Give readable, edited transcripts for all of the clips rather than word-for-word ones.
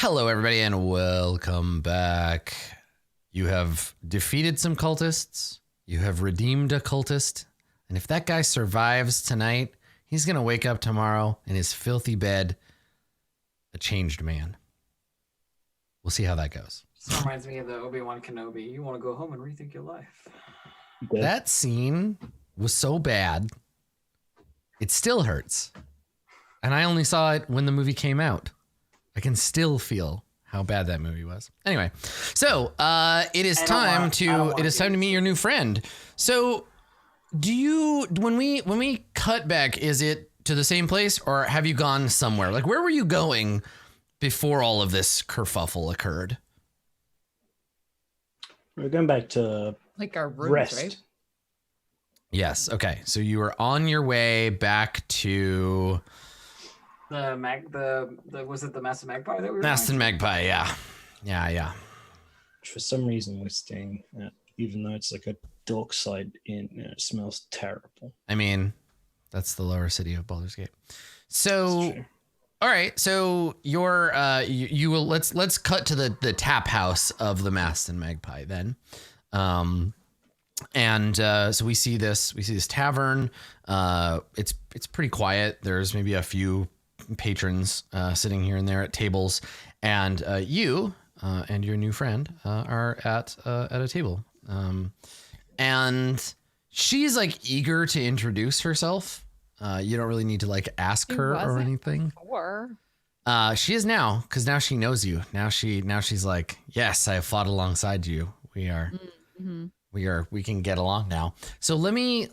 Hello, everybody, and welcome back. You have defeated some cultists. You have redeemed a cultist. And if that guy survives tonight, he's going to wake up tomorrow in his filthy bed, a changed man. We'll see how that goes. This reminds me of the Obi-Wan Kenobi. You want to go home and rethink your life. That scene was so bad, it still hurts. And I only saw it when the movie came out. I can still feel how bad that movie was. Anyway, so it is time to meet your new friend. So, when we cut back, is it to the same place or have you gone somewhere? Like, where were you going before all of this kerfuffle occurred? We're going back to like our rooms, rest. right? Yes. Okay. So you were on your way back to was it the Master Magpie that we were Master Magpie? Yeah. For some reason, we're staying at, even though it's like a dark side inn, it smells terrible. I mean, that's the lower city of Baldur's Gate. So, all right. So you're you will let's cut to the tap house of the Master Magpie then. So we see this tavern. It's pretty quiet. There's maybe a few patrons sitting here and there at tables, and you and your new friend are at a table. And she's like eager to introduce herself. You don't really need to like ask her or anything. Before. She is now, because now she knows you. Now she's like, yes, I have fought alongside you. We are. Mm-hmm. We can get along now. So let me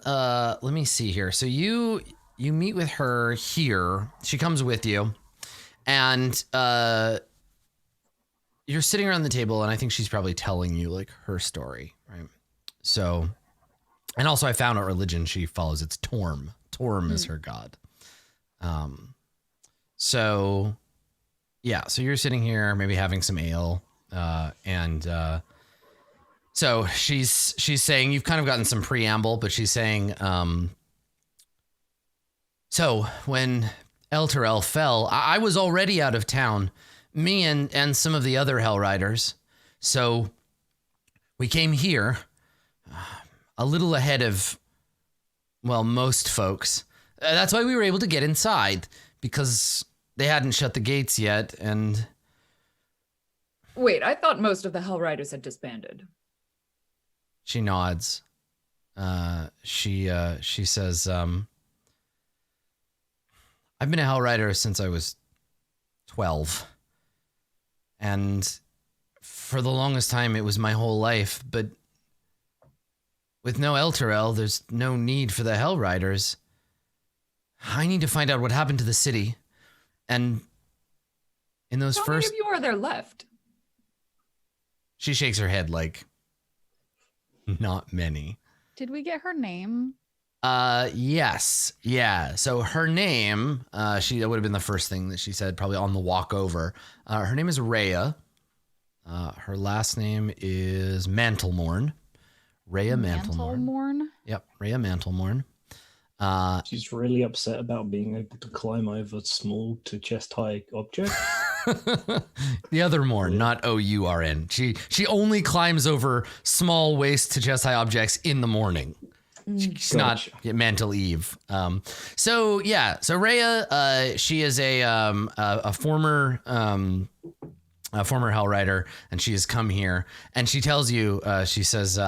see here. So you meet with her here. She comes with you, and you're sitting around the table, and I think she's probably telling you like her story, right? So, and also I found out religion she follows. It's Torm. Torm is her god. So yeah. So you're sitting here, maybe having some ale, So she's saying, you've kind of gotten some preamble, but she's saying, so when Elturel fell, I was already out of town, me and some of the other Hell Riders. So we came here a little ahead of, well, most folks. That's why we were able to get inside, because they hadn't shut the gates yet. And Wait, I thought most of the Hell Riders had disbanded. she nods. She says, I've been a Hell Rider since I was 12. And for the longest time, it was my whole life. But with no Elturel, there's no need for the Hell Riders. I need to find out what happened to the city. And in those How many of you are there left? She shakes her head like, not many. Did we get her name? Yes. Yeah. So her name, that would have been the first thing that she said probably on the walk over. Her name is Rhea. Her last name is Mantlemorn. Rhea Mantlemorn. Mantlemorn? Yep. Rhea Mantlemorn. She's really upset about being able to climb over small to chest high objects. The other Morn, not O-U-R-N. She only climbs over small waist to chest high objects in the morning. She's not Mantle Eve. So Rhea, she is a former Hell Rider, and she has come here, and she tells you, she says,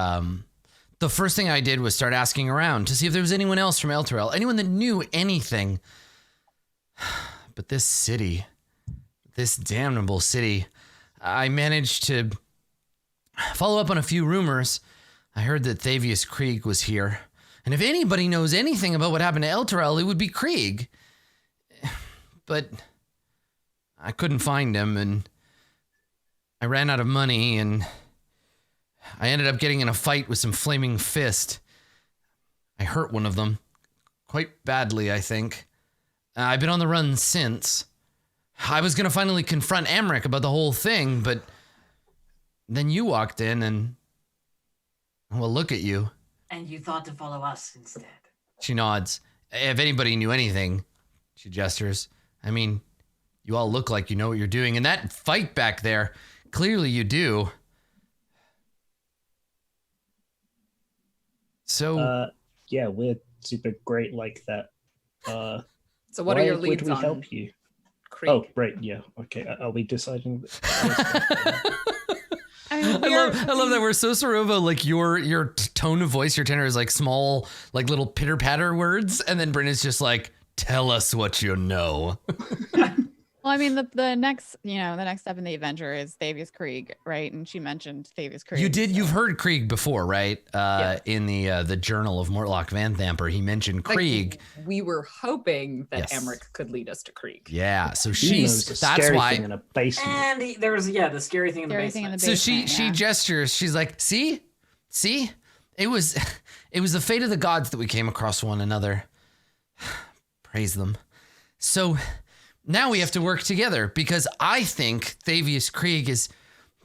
the first thing I did was start asking around to see if there was anyone else from Elturel, anyone that knew anything. But this city, this damnable city, I managed to follow up on a few rumors. I heard that Thavius Krieg was here. And if anybody knows anything about what happened to Elturel, it would be Krieg. But I couldn't find him, and I ran out of money, and I ended up getting in a fight with some flaming fist. I hurt one of them. Quite badly, I think. I've been on the run since. I was going to finally confront Amric about the whole thing, but then you walked in and, well, look at you. And you thought to follow us instead. She nods. If anybody knew anything, she gestures. I mean, You all look like you know what you're doing. And that fight back there, clearly you do. So... yeah, we're super great like that. So what are your Why leads would we on help you? Krieg? Oh, right, yeah. Okay, are we deciding? I mean, I love that we're so Sorovo, like your tone of voice, your tenor is like small, like little pitter patter words, and then Brynn is just like, tell us what you know. Well, I mean, the next step in the adventure is Thavius Krieg, right? And she mentioned Thavius Krieg. You've heard Krieg before, right? Yeah. In the Journal of Mortlock Van Thamper, he mentioned Krieg. Like, we were hoping that Yes. Emmerich could lead us to Krieg. Yeah, so He knows the that's scary why. thing in a basement. And there's the scary thing in the Scary thing in basement. the So basement, she yeah. gestures. She's like, see, it was the fate of the gods that we came across one another. Praise them. So now we have to work together because I think Thavius Krieg is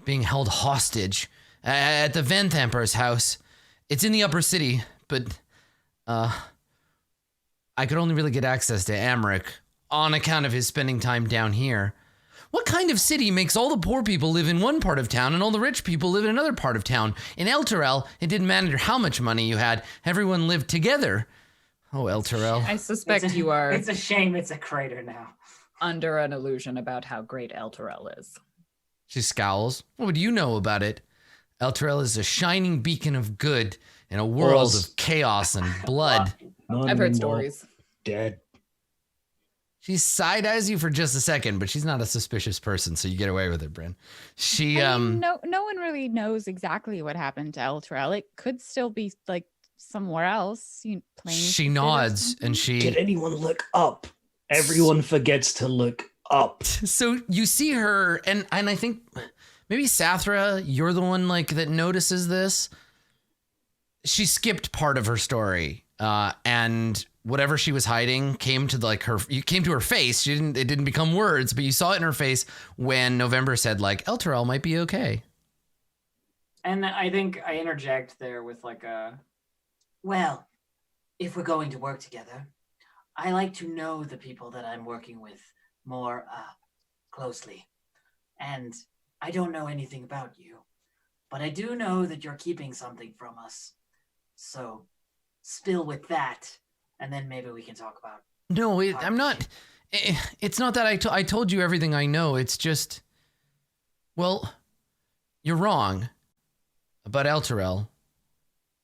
being held hostage at the Van Thamper's house. It's in the upper city, but I could only really get access to Amric on account of his spending time down here. What kind of city makes all the poor people live in one part of town and all the rich people live in another part of town? In Elturel, it didn't matter how much money you had. Everyone lived together. Oh, Elturel. I suspect you are It's a shame it's a crater now. under an illusion about how great Elturel is. She scowls. What would you know about it? Elturel is a shining beacon of good in a world of chaos and blood. None I've heard more stories. Dead. She side-eyes you for just a second, but she's not a suspicious person, so you get away with it, Bryn. She, I mean, no one really knows exactly what happened to Elturel. It could still be like somewhere else. she nods and Did she... anyone look up? Everyone forgets to look up. So you see her, and I think maybe Sathra, you're the one like that notices this. She skipped part of her story, and whatever she was hiding came to you came to her face. It didn't become words, but you saw it in her face when November said like Elturel might be okay. And I think I interject there with like well, if we're going to work together, I like to know the people that I'm working with more closely. And I don't know anything about you, but I do know that you're keeping something from us. So spill with that, and then maybe we can talk about... No, I'm not. It's not that I told you everything I know. It's just, well, you're wrong about Elturel.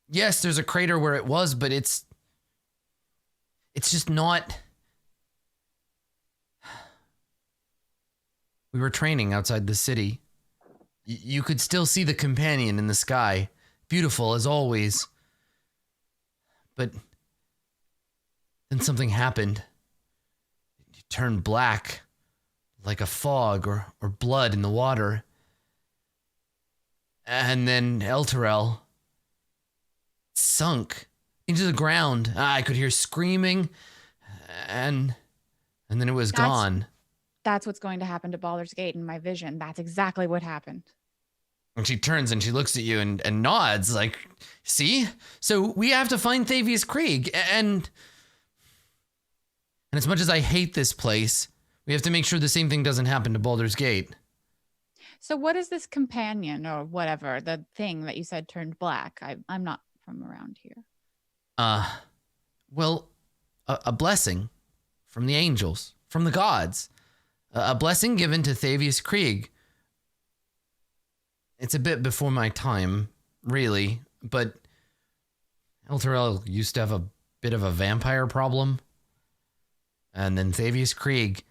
Yes, there's a crater where it was, but it's just not. We were training outside the city. You could still see the companion in the sky, beautiful as always. But then something happened. It turned black, like a fog or blood in the water. And then Elturel sunk into the ground. I could hear screaming, and then it was gone. That's what's going to happen to Baldur's Gate in my vision. That's exactly what happened. And she turns and she looks at you and nods like, see? So we have to find Thavius Krieg. And as much as I hate this place, we have to make sure the same thing doesn't happen to Baldur's Gate. So what is this companion or whatever, the thing that you said turned black? I'm not from around here. Well, a blessing from the angels, from the gods. A blessing given to Thavius Krieg. It's a bit before my time, really, but Elturel used to have a bit of a vampire problem. And then Thavius Krieg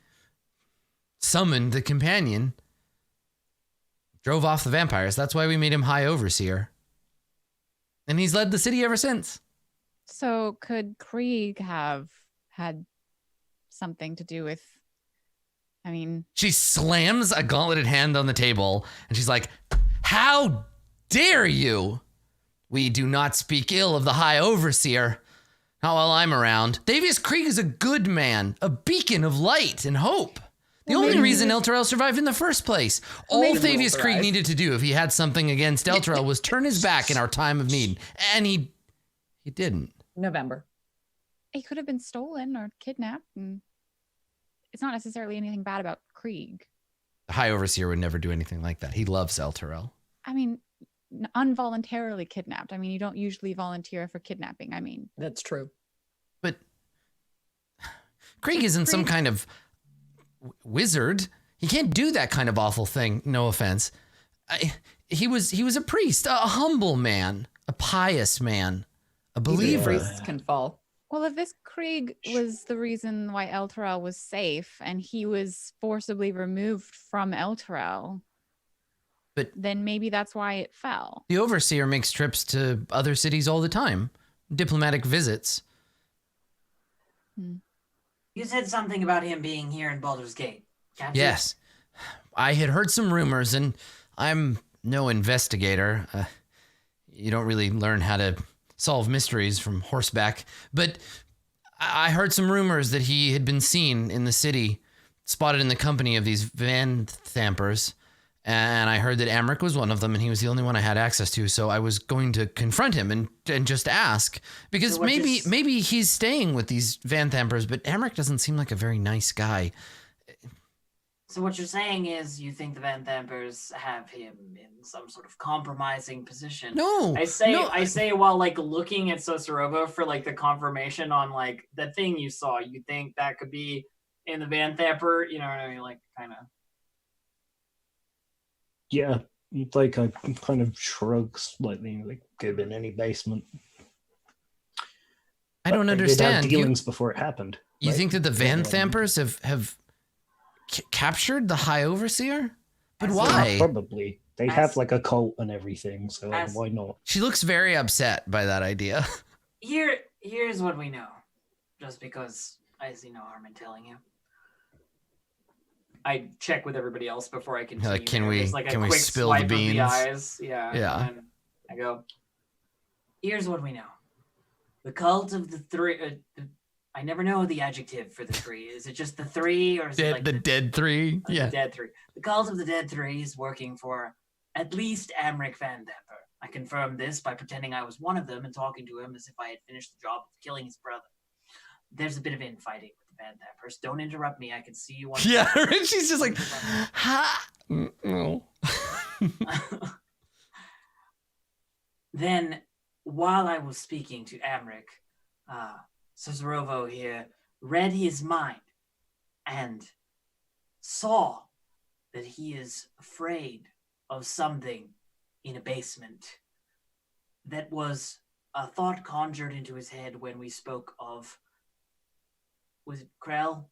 summoned the companion, drove off the vampires. That's why we made him High Overseer. And he's led the city ever since. So could Krieg have had something to do with, I mean... She slams a gauntleted hand on the table, and she's like, how dare you? We do not speak ill of the High Overseer. Not while I'm around. Thavius Krieg is a good man, a beacon of light and hope. The only reason Elturel survived in the first place. All Thavius Krieg needed to do if he had something against Elturel was turn his back in our time of need. And he didn't. November. He could have been stolen or kidnapped, and it's not necessarily anything bad about Krieg. The High Overseer would never do anything like that. He loves Elturel. I mean, involuntarily kidnapped. I mean, you don't usually volunteer for kidnapping. I mean, That's true. But Krieg isn't some kind of wizard. He can't do that kind of awful thing. No offense. He was a priest, a humble man, a pious man, a believer. Priests can fall. well, if this Krieg was the reason why Elturel was safe and he was forcibly removed from Elturel, But- then maybe that's why it fell. The Overseer makes trips to other cities all the time, diplomatic visits. You said something about him being here in Baldur's Gate. Can't you? Yes, I had heard some rumors, and I'm no investigator. You don't really learn how to solve mysteries from horseback, but I heard some rumors that he had been seen in the city, spotted in the company of these Van Thampers, and I heard that Amric was one of them, and he was the only one I had access to, so I was going to confront him and just ask, because So what maybe he's staying with these Van Thampers, but Amric doesn't seem like a very nice guy. So what you're saying is you think the Van Thampers have him in some sort of compromising position. No, I say no, while like looking at Sosorovo for like the confirmation on like the thing you saw, you think that could be in the Van Thamper, you know what I mean? Like kind of. Yeah, like I kind of shrug slightly, like could have been any basement. I don't But they did have understand. dealings before it happened. You right? think that the Van Yeah. Thampers have captured the High Overseer? But As- why? Probably. They As- have like a cult and everything, so As- why not? She looks very upset by that idea. Here's what we know. Just because I see no harm in telling you. I check with everybody else before I continue. Like, can we- There's, like, a can we quick spill the swipe of beans? eyes. Yeah. Yeah. And then I go, here's what we know. The cult of the three. I never know the adjective for the three. Is it just the three, or is it like the dead three. the Yeah. dead three? The cult of the dead three is working for at least Amric Van Damper. I confirmed this by pretending I was one of them and talking to him as if I had finished the job of killing his brother. There's a bit of infighting with the Van Dampers. Don't interrupt me. I can see you on. Yeah. She's just like, ha. No. Then, while I was speaking to Amric, Sosorovo here read his mind and saw that he is afraid of something in a basement. That was a thought conjured into his head when we spoke of, was it Krell?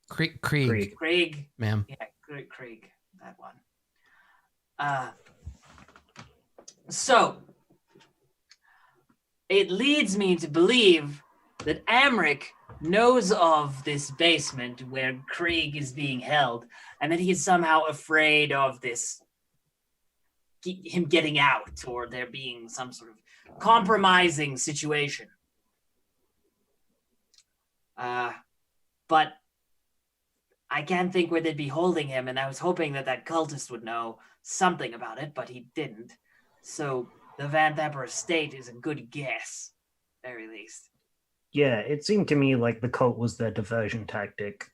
Krieg, Krieg? ma'am. Yeah, Krieg, that one. So, it leads me to believe that Amric knows of this basement where Krieg is being held, and that he is somehow afraid of this, him getting out, or there being some sort of compromising situation. But I can't think where they'd be holding him, and I was hoping that that cultist would know something about it, but he didn't. So the Van Thamper estate is a good guess, very least. Yeah, it seemed to me like the cult was their diversion tactic.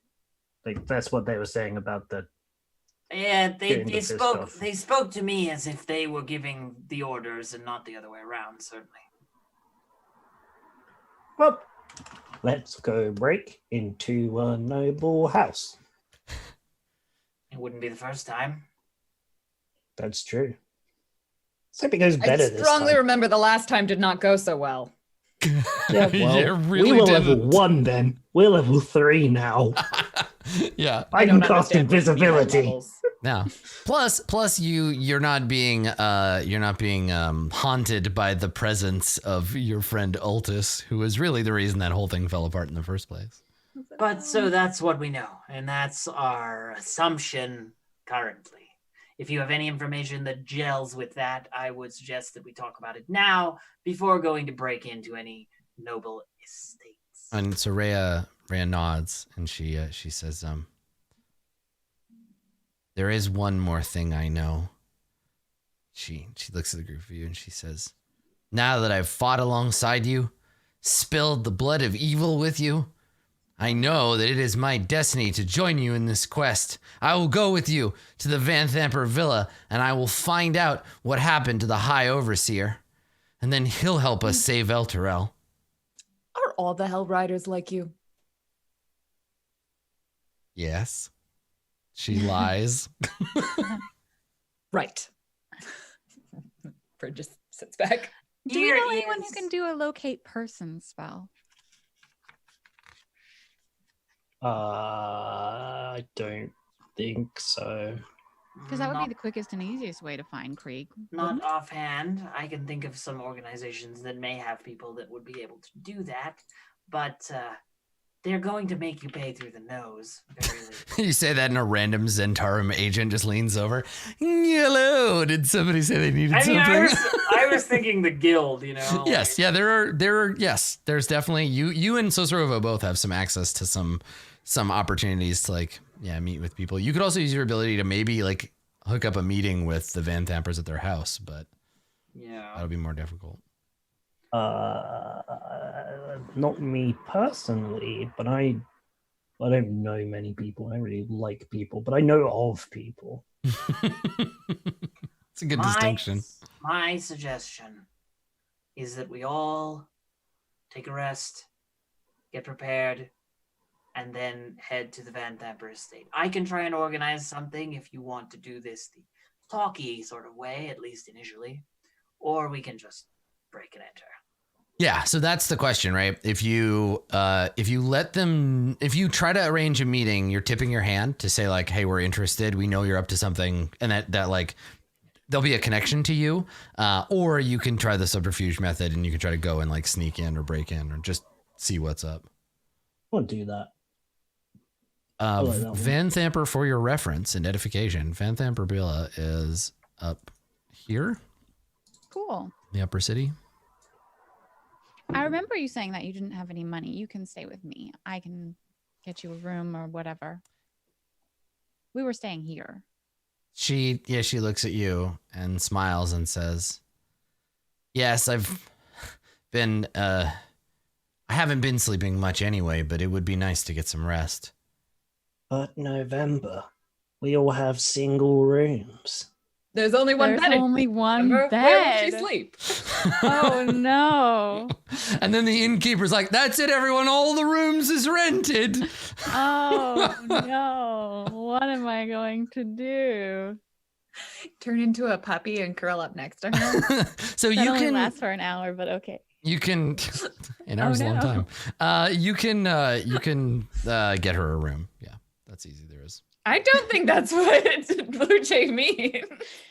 Like that's what they were saying about the Yeah, Getting the fist off. they spoke to me as if they were giving the orders and not the other way around, certainly. well, let's go break into a noble house. It wouldn't be the first time. That's true. Let's hope it goes better I this strongly time. remember the last time did not go so well. Yeah, well, It really we were level didn't. 1 then. We're level 3 now. Yeah. I can don't cast understand what you mean by invisibility. levels. Now, plus you're not being haunted by the presence of your friend Ultis, who is really the reason that whole thing fell apart in the first place. But so that's what we know, and that's our assumption currently. If you have any information that gels with that, I would suggest that we talk about it now before going to break into any noble estates. And so Rhea nods, and she says, there is one more thing I know. She looks at the group of you and she says, now that I've fought alongside you, spilled the blood of evil with you, I know that it is my destiny to join you in this quest. I will go with you to the Van Thamper Villa, and I will find out what happened to the High Overseer. And then he'll help us save Elturel. Are all the Hell Riders like you? Yes. She lies. Right. Fred just sits back. Do we Here know anyone who is- can do a locate person spell? I don't think so. Because that would Not- be the quickest and easiest way to find Krieg. Not wouldn't it? offhand. I can think of some organizations that may have people that would be able to do that, but they're going to make you pay through the nose. Very legally. You say that and a random Zentarum agent just leans over. Hello, did somebody say they needed I mean, something? I was thinking the guild, you know. Yes, yeah, there are yes, there's definitely you and Sosorovo both have some access to some opportunities to like meet with people. You could also use your ability to maybe like hook up a meeting with the Van Thampers at their house, but Yeah. that'll be more difficult. Not me personally, but I don't know many people. I don't really like people, but I know of people. It's a good distinction. My suggestion is that we all take a rest, get prepared, and then head to the Van Thamper estate. I can try and organize something if you want to do this the talky sort of way, at least initially, or we can just break and enter. Yeah, so that's the question, right? If you try to arrange a meeting, you're tipping your hand to say like, "Hey, we're interested. We know you're up to something," and that like there'll be a connection to you. Or you can try the subterfuge method, and you can try to go and like sneak in or break in or just see what's up. I'll do that. I like that one. Van Thamper, for your reference and edification, Van Thamper Villa is up here, Cool. the upper city. I remember you saying that you didn't have any money. You can stay with me. I can get you a room or whatever. We were staying here. She looks at you and smiles and says, "Yes, I've been I haven't been sleeping much anyway, but it would be nice to get some rest." But November, we all have single rooms. There's only one There's bed. only one Remember? bed. Where would she sleep? Oh no. And then the innkeeper's like, "That's it, everyone. All the rooms is rented." Oh no. What am I going to do? Turn into a puppy and curl up next to her. So That you only can lasts for an hour, but okay. you can an hour's a long no. time. You can get her a room. Yeah, that's easy. There is. I don't think that's what Blue Jay means.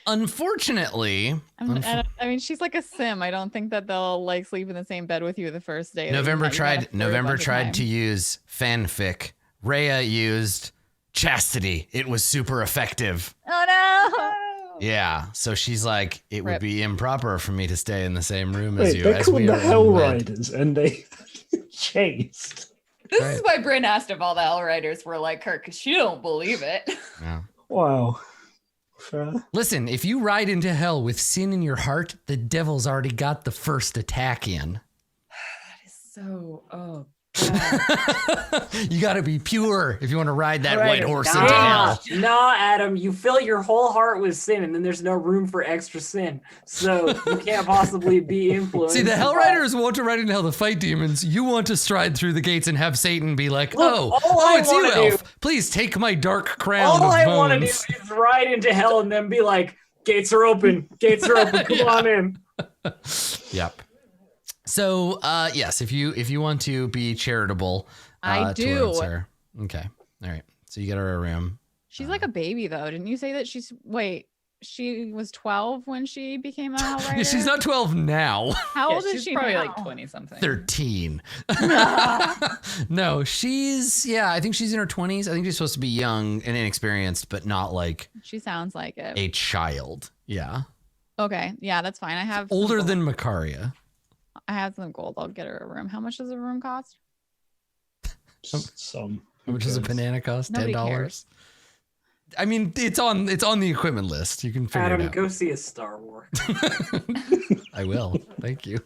Unfortunately, I mean, she's like a sim. I don't think that they'll like sleep in the same bed with you the first day. that you November met. You gotta tried prove on the to time. use fanfic. Rhea used chastity. It was super effective. Oh no. Yeah, so she's like, it would Rip. be improper for me to stay in the same room as Wait, you. they're as called we the are Hell unwed. Riders, and they chased. This Right. is why Bryn asked if all the Hell Riders were like her, because she don't believe it. Yeah. Wow. Fair. Listen, if you ride into hell with sin in your heart, the devil's already got the first attack in. That is so, God. You got to be pure if you want to ride that Right. white horse Nah, into hell. nah, Adam, you fill your whole heart with sin, and then there's no room for extra sin. So you can't possibly be influenced. See, the Hell by- Riders want to ride into hell to fight demons. You want to stride through the gates and have Satan be like, Look, oh, all I it's you, wanna do- elf. Please take my dark crown All of I want to do bones. is ride into hell and then be like, gates are open, gates are open, come Yeah. on in. Yep. So, yes, if you want to be charitable, I do. towards her. Okay. All right. So you get her a room. She's like a baby though. Didn't you say that she was 12 when she became a Hell Rider? She's not 12 now. How old is she's she probably now? like 20 something. 13. No, I think she's in her 20s. I think she's supposed to be young and inexperienced, but not like She sounds like it. a child. Yeah. Okay, yeah, that's fine. I have some Older gold. than Macaria. I have some gold. I'll get her a room. How much does a room cost? Some. How much does a cares? banana cost? Nobody $10? cares. I mean, it's on the equipment list. You can figure Adam, it out. go see a Star Wars. I will. Thank you.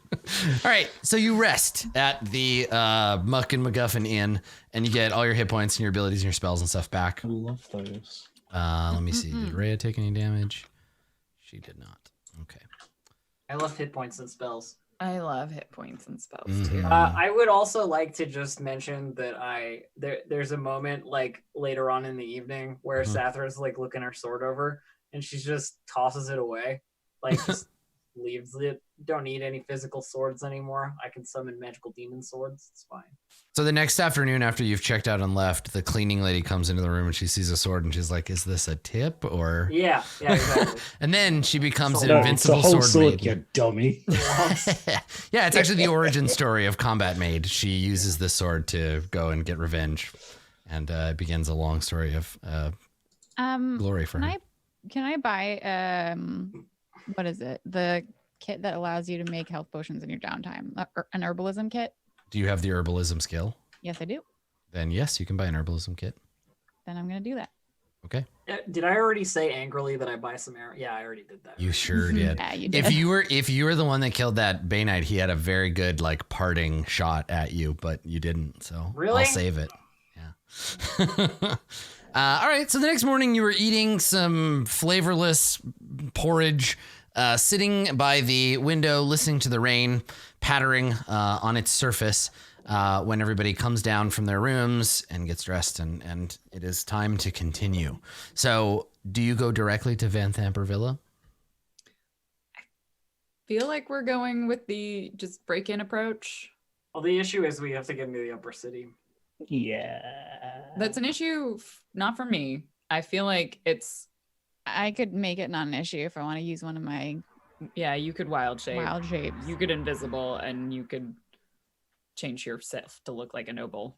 All right. So you rest at the Muck and MacGuffin Inn, and you get all your hit points and your abilities and your spells and stuff back. I love those. Let me see. Did Rhea take any damage? She did not. Okay. I love hit points and spells. I love hit points and spells Mhm. too. I would also like to just mention that there's a moment like later on in the evening where Mhm. Sathra's like looking her sword over and she just tosses it away, like just leaves it. Don't need any physical swords anymore. I can summon magical demon swords. It's fine. So the next afternoon, after you've checked out and left, the cleaning lady comes into the room and she sees a sword and she's like, "Is this a tip or?" Yeah, exactly. And then she becomes an No, It's a invincible whole sword sword, maiden. you dummy. Yeah, it's actually the origin story of Combat Maid. She uses this sword to go and get revenge, and it begins a long story of glory for her. Can I buy what is it? The kit that allows you to make health potions in your downtime. An herbalism kit? Do you have the herbalism skill? Yes, I do. Then yes, you can buy an herbalism kit. Then I'm going to do that. Okay. Did I already say angrily that I buy some arrow? Yeah, I already did that. You sure did. Yeah, you did. If you were the one that killed that Bay Knight, he had a very good like parting shot at you, but you didn't. So Really? I'll save it. Yeah. All right. So the next morning, you were eating some flavorless porridge, sitting by the window, listening to the rain pattering on its surface. When everybody comes down from their rooms and gets dressed, and it is time to continue. So, do you go directly to Van Thamper Villa? Feel like we're going with the just break-in approach. Well, the issue is we have to get into the upper city. Yeah. That's an issue, not for me. I feel like it's, I could make it not an issue if I want to use one of my yeah, you could wild shape. wild shapes. You could invisible, and you could change yourself to look like a noble.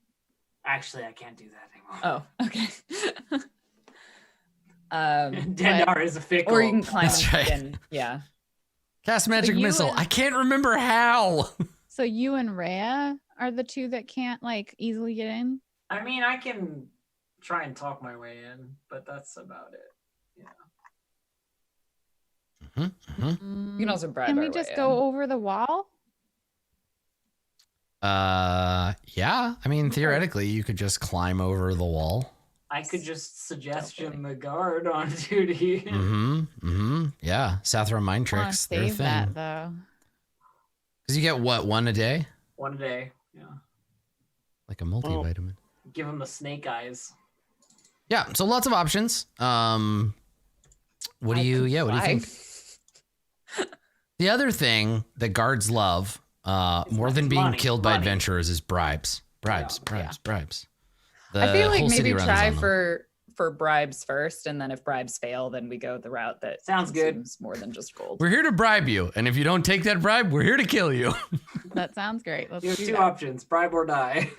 Actually, I can't do that anymore. Oh, okay. Dendar is a fickle. Or you can climb That's and, right. and yeah. Cast magic you missile. and- I can't remember how. So you and Rhea are the two that can't like easily get in? I mean, I can try and talk my way in, but that's about it. You can also bribe Can our we way just in. go over the wall? Yeah. I mean, theoretically, you could just climb over the wall. I could just suggestion the guard on duty. Yeah. Sathra mind I wanna tricks. They're a save that thing. though. Because you get what, one a day? One day. Yeah. Like a multivitamin. Give him the snake eyes. Yeah. So lots of options. What do you think? The other thing that guards love, more than being money, killed by money. adventurers, is bribes. Bribes. I feel like whole city maybe runs try on them. for bribes first, and then if bribes fail, then we go the route that Sounds good. consumes more than just gold. We're here to bribe you, and if you don't take that bribe, we're here to kill you. That sounds great. Let's You have do two that. options: bribe or die.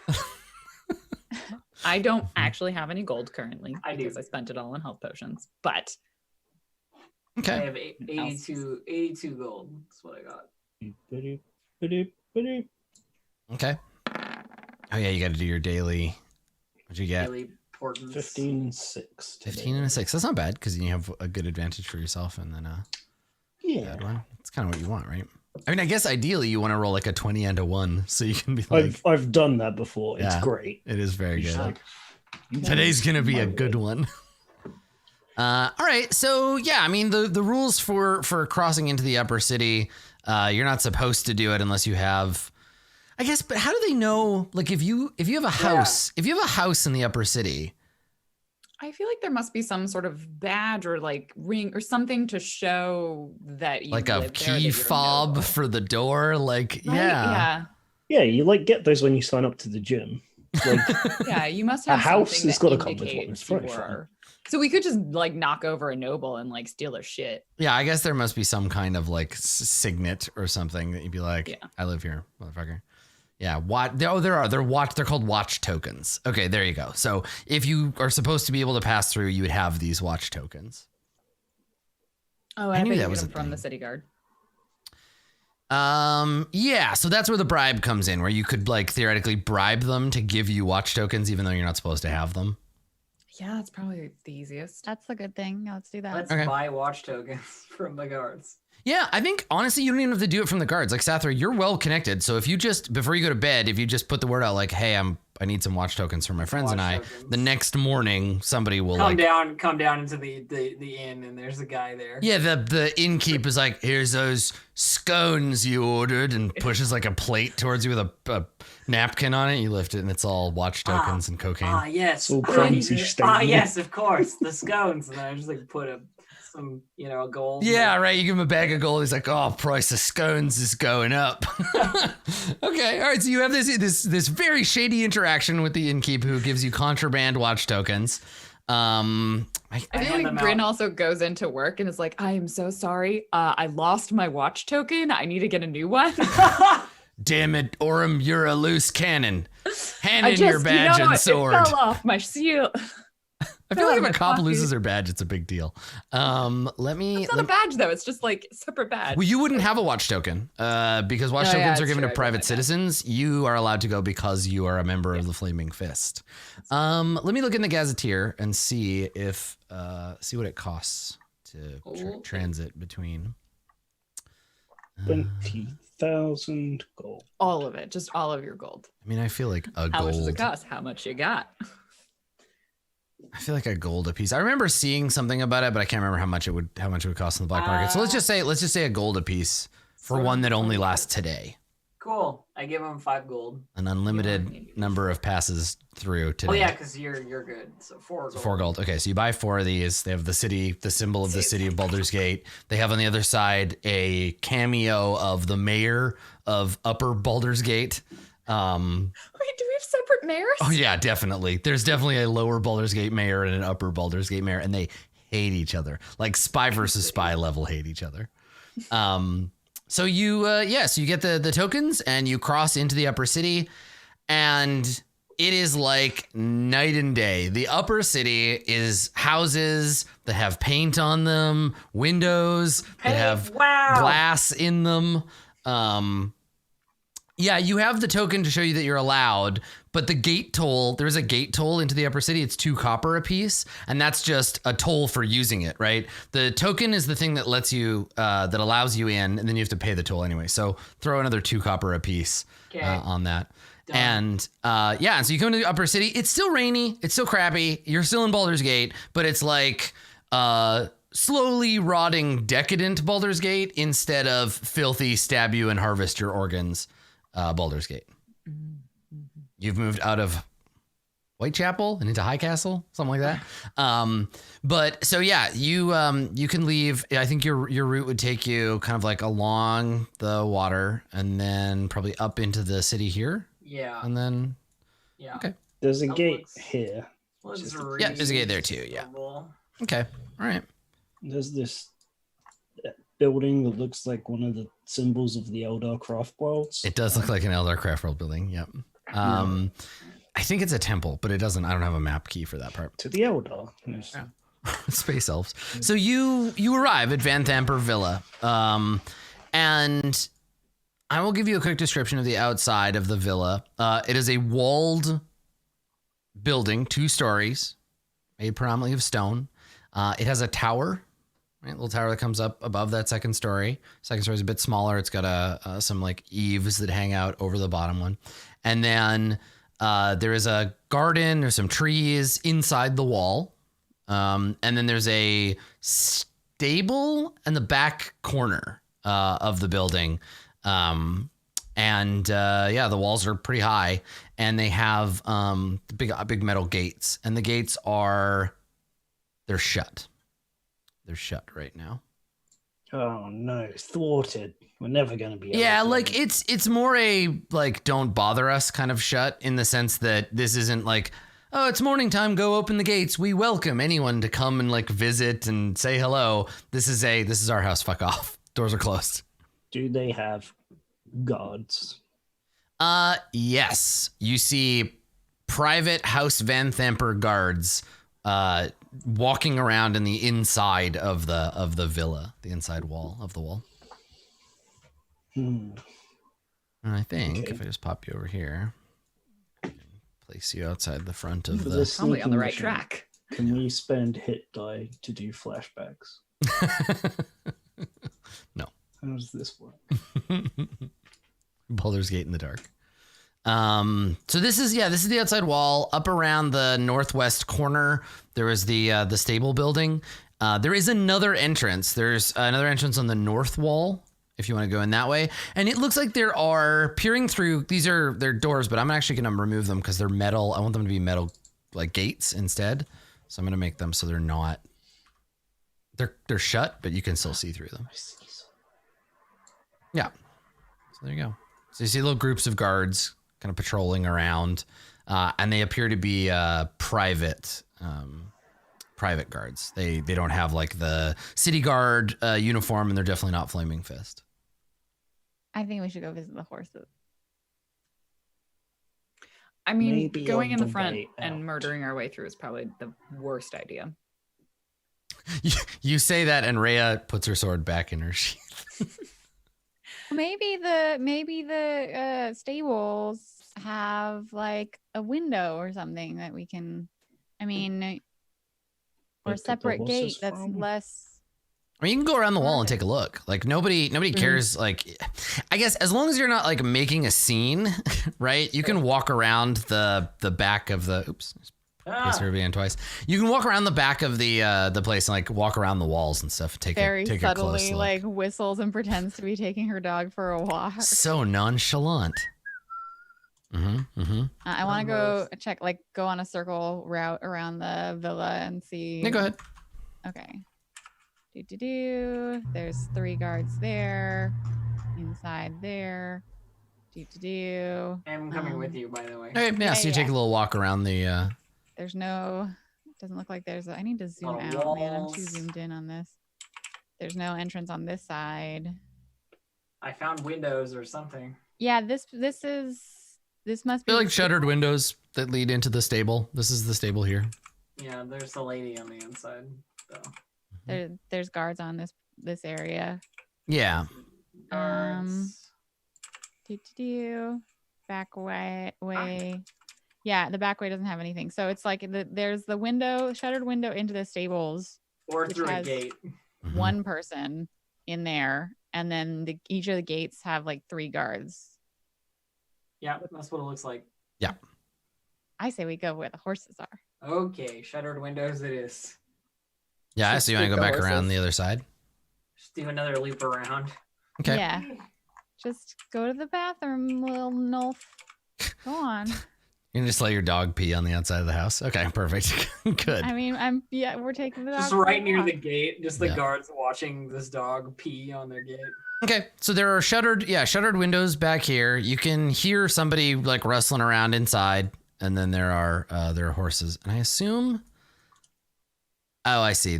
I don't actually have any gold currently I do. because I spent it all on health potions. But I Okay. have 82 gold. That's what I got. Okay. Oh yeah, you got to do your daily. What'd you get? Daily portents. 15 and 6. today. 15 and a 6. That's not bad because you have a good advantage for yourself, and then a Yeah. bad one. That's kind of what you want, right? I mean, I guess ideally you want to roll like a 20 and a 1, so you can be like, I've done that before. It's Yeah. great. it is very It's good. like, you Today's gonna be a my good way. one. All right, so yeah, I mean the rules for crossing into the upper city, you're not supposed to do it unless you have, I guess. But how do they know? Like if you have a house, if you have a house in the upper city, I feel like there must be some sort of badge or like ring or something to show that you like a live there, that key you're fob noble. for the door, like Right? yeah. Yeah, you like get those when you sign up to the gym. It's like, Yeah, you must A have house something has that gotta come with one. indicates It's very you fun. are- So we could just like knock over a noble and like steal their shit. Yeah, I guess there must be some kind of like signet or something that you'd be like, Yeah. I live here, motherfucker. Yeah, they're called watch tokens. Okay, there you go. So if you are supposed to be able to pass through, you would have these watch tokens. Oh, I I knew bet that you was get a them from the thing. city guard. Yeah, so that's where the bribe comes in, where you could like theoretically bribe them to give you watch tokens, even though you're not supposed to have them. Yeah, that's probably the easiest. That's a good thing. Yeah, let's do that. Let's Okay. buy watch tokens from the guards. Yeah, I think honestly you don't even have to do it from the guards. Like Sathra, you're well connected. So if you just before you go to bed, if you just put the word out like, "Hey, I need some watch tokens for my friends and I," Watch tokens. the next morning somebody will Come like down into the inn, and there's a guy there. yeah, the innkeep is like, "Here's those scones you ordered," and pushes like a plate towards you with a napkin on it. You lift it, and it's all watch tokens and cocaine. Ah, yes. It's all crazy Ah, stuff. yes, of course. The scones. And I just like put some, gold. Yeah, right. You give him a bag of gold. He's like, "Oh, price of scones is going up." Okay, all right. So you have this very shady interaction with the innkeep who gives you contraband watch tokens. I I feel hand like them Grin out. also goes into work and is like, I am so sorry. I lost my watch token. I need to get a new one. Damn it, Orem, you're a loose cannon. Hand I in just, your badge and it sword. fell off my shield. I feel like if my a cop pocket. loses their badge, it's a big deal. Let me. It's not a badge though. It's just like a separate badge. Well, you wouldn't have a watch token because watch Oh, yeah, tokens are that's given true. to I got private that. citizens. You are allowed to go because you are a member of the Flaming Fist. Let me look in the Gazetteer and see if see what it costs to Okay. transit between. 20,000 gold. All of it. Just all of your gold. I mean, I feel like a How much does gold. it cost? How much you got? I feel like a gold a piece. I remember seeing something about it, but I can't remember how much it would cost in the black market. So let's just say a gold a piece for one that only lasts today. Cool. I give him 5 gold. An unlimited number of passes through today. Oh yeah, because you're good. So 4 gold. 4 gold. Okay, so you buy 4 of these. They have the symbol of the city of Baldur's Gate. They have on the other side a cameo of the mayor of Upper Baldur's Gate. Wait, do we have separate mayors? Oh yeah, definitely. There's definitely a lower Baldur's Gate mayor and an upper Baldur's Gate mayor, and they hate each other. Like spy versus spy level hate each other. So you get the tokens and you cross into the upper city, and it is like night and day. The upper city is houses that have paint on them, windows that have Wow. glass in them. Yeah, you have the token to show you that you're allowed, but the gate toll, there's a gate toll into the upper city. It's 2 copper a piece, and that's just a toll for using it, right? The token is the thing that lets you, that allows you in, and then you have to pay the toll anyway. So throw another 2 copper a piece on that. Done. And and so you come to the upper city. It's still rainy. It's still crappy. You're still in Baldur's Gate, but it's like slowly rotting, decadent Baldur's Gate instead of filthy stab you and harvest your organs. Baldur's Gate. You've moved out of Whitechapel and into High Castle, something like that. But so yeah, you can leave. I think your route would take you kind of like along the water and then probably up into the city here, Yeah. and then Yeah. okay. There's a That gate looks- here. Looks Yeah, there's a gate there too, yeah. reasonable. Okay, all right. There's this building that looks like one of the symbols of the Eldar craft worlds. It does look like an Eldar Craft World building. Yep. I think it's a temple, but it doesn't. I don't have a map key for that part. To the Eldar. Yes. Space elves. So you arrive at Van Thamper Villa, and I will give you a quick description of the outside of the villa. It is a walled building, 2 stories, made predominantly of stone. It has a tower, right? Little tower that comes up above that second story. Second story is a bit smaller. It's got some like eaves that hang out over the bottom one, and then there is a garden. There's some trees inside the wall. And then there's a stable in the back corner of the building. The walls are pretty high, and they have big metal gates, and the gates they're shut. They're shut right now. Oh no, thwarted. We're never going to be able Yeah, to- like it's more a like don't bother us kind of shut, in the sense that this isn't like, oh, it's morning time, go open the gates. We welcome anyone to come and like visit and say hello. This is our house, fuck off. Doors are closed. Do they have guards? Yes. You see private House Van Thamper guards walking around in the inside of the villa, the inside wall of the wall. Hmm. And I think Okay. if I just pop you over here, place you outside the front of For the. this Probably on the sneaking right mission, track. Can we spend hit die to do flashbacks? No. How does this work? Baldur's Gate in the dark. So this is the outside wall. Up around the northwest corner, there is the stable building. There is another entrance. There's another entrance on the north wall if you want to go in that way. And it looks like there are peering through. They're doors, but I'm actually going to remove them because they're metal. I want them to be metal like gates instead. So I'm going to make them so they're not. They're shut, but you can still see through them. Yeah. So there you go. So you see little groups of guards kind of patrolling around, and they appear to be private guards. They don't have like the city guard uniform, and they're definitely not Flaming Fist. I think we should go visit the horses. I mean, Maybe going on in the the front way and out. murdering our way through is probably the worst idea. You say that, and Rhea puts her sword back in her sheath. Maybe the stables have like a window or something that we can. I mean, or a Pick up the separate gate horses that's from? less. I mean, you can go around the wall and take a look. Like nobody cares. Like, I guess as long as you're not like making a scene, right? You can walk around the back of the. Oops. Case her being twice. You can walk around the back of the place and like walk around the walls and stuff. Take Very a close subtly, look. like whistles and pretends to be taking her dog for a walk. So nonchalant. I want to go check, like, go on a circle route around the villa and see. Yeah, go ahead. Okay. There's 3 guards there. Inside there. I'm coming with you, by the way. Okay, yeah. So you take a little walk around the. There's no. Doesn't look like there's. I need to zoom Little out, man. I'm too walls. zoomed in on this. There's no entrance on this side. I found windows or something. Yeah, this must be They're like the shuttered windows that lead into the stable. This is the stable here. Yeah, there's the lady on the inside. So. There's guards on this area. Yeah. Guards. Back way. Yeah, the back way doesn't have anything. So it's like there's the window, shuttered window into the stables. Or which through a has gate. Mhm. One person in there, and then each of the gates have like 3 guards. Yeah, that's what it looks like. I say we go where the horses are. Okay, shuttered windows it is. Yeah. Just So you want to keep go the back around horses. the other side? Just do another loop around. Okay. Yeah. Just go to the bathroom, little Nulf. Go on. You can just let your dog pee on the outside of the house. Okay, perfect. Good. I mean, we're taking the dog Just for a right near walk. the gate, just the Yeah. guards watching this dog pee on their gate. Okay, so there are shuttered windows back here. You can hear somebody like rustling around inside, and then there are horses. And I assume, oh, I see.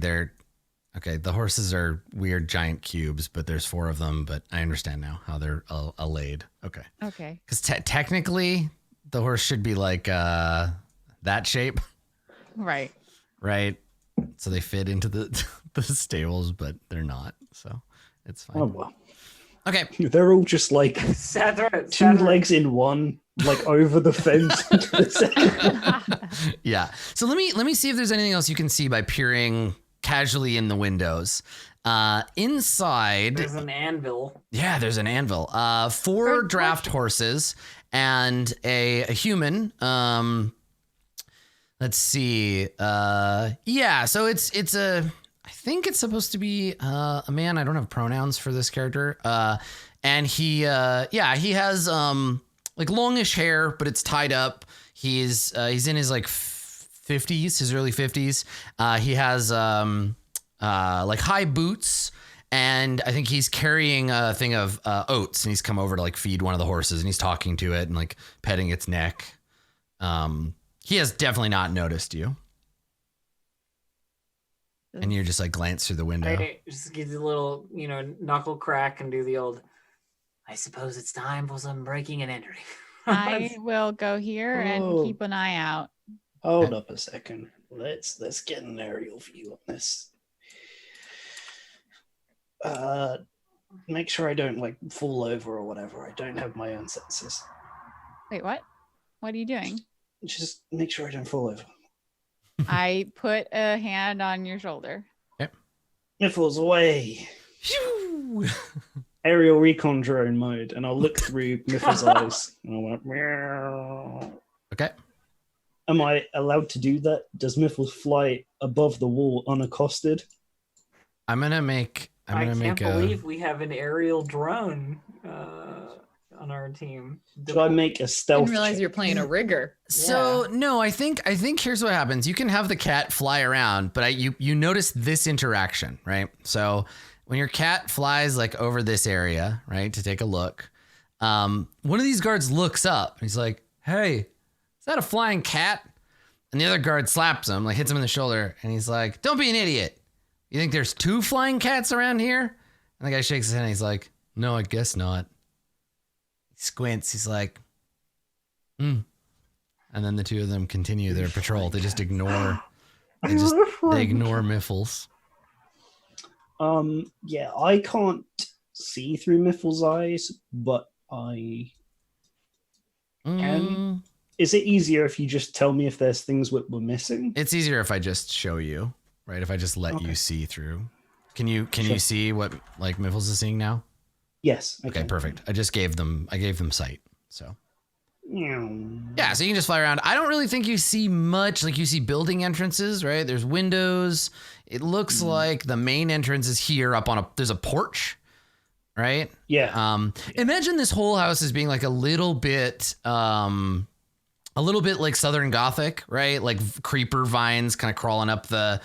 Okay. The horses are weird giant cubes, but there's 4 of them. But I understand now how they're allayed. Okay, Okay. because technically the horse should be like that shape, Right. right? So they fit into the the stables, but they're not. So it's fine. Oh well. Okay. They're all just like Saturn. 2 legs in one, like over the fence into the second. Yeah. So let me see if there's anything else you can see by peering casually in the windows. Inside, There's an anvil. yeah, there's an anvil. 4 Great draft question. horses and a human. Let's see. Yeah. So it's a. I think it's supposed to be a man. I don't have pronouns for this character. And he has like longish hair, but it's tied up. He's in his like 50s, his early 50s. He has like high boots, and I think he's carrying a thing of oats, and he's come over to like feed one of the horses, and he's talking to it and like petting its neck. He has definitely not noticed you, and you just like glance through the window. I just give you a little, knuckle crack and do the old, I suppose it's time for some breaking and entering. I will go here and Oh. keep an eye out. Hold up a second. Let's get an aerial view on this. Make sure I don't like fall over or whatever. I don't have my own senses. Wait, what? What are you doing? Just make sure I don't fall over. I put a hand on your shoulder. Niffles away. Phew. Aerial recon drone mode, and I'll look through Niffles' eyes. And I went, meow. Okay. Am I allowed to do that? Does Niffles fly above the wall unaccosted? I'm gonna make. I can't believe we have an aerial drone on our team. Should I make a I stealth didn't realize check? you're playing a rigger. So no, I think here's what happens. You can have the cat fly around, but you notice this interaction, right? So when your cat flies like over this area, right, to take a look, one of these guards looks up and he's like, "Hey, is that a flying cat?" And the other guard slaps him, like hits him in the shoulder, and he's like, "Don't be an idiot. You think there's 2 flying cats around here?" And the guy shakes his head and he's like, "No, I guess not." He squints. He's like, "Hmm." And then the 2 of them continue their patrol. They just ignore. They ignore Miffles. Yeah, I can't see through Miffles' eyes, but I can. Is it easier if you just tell me if there's things we're missing? It's easier if I just show you, right? If I just let you see through. Can you see what like Miffles is seeing now? Yes. Okay, perfect. I gave them sight. So Meow. yeah, so you can just fly around. I don't really think you see much. Like you see building entrances, right? There's windows. It looks like the main entrance is here up on there's a porch, right? Yeah. Imagine this whole house as being like a little bit like Southern Gothic, right? Like creeper vines kind of crawling up the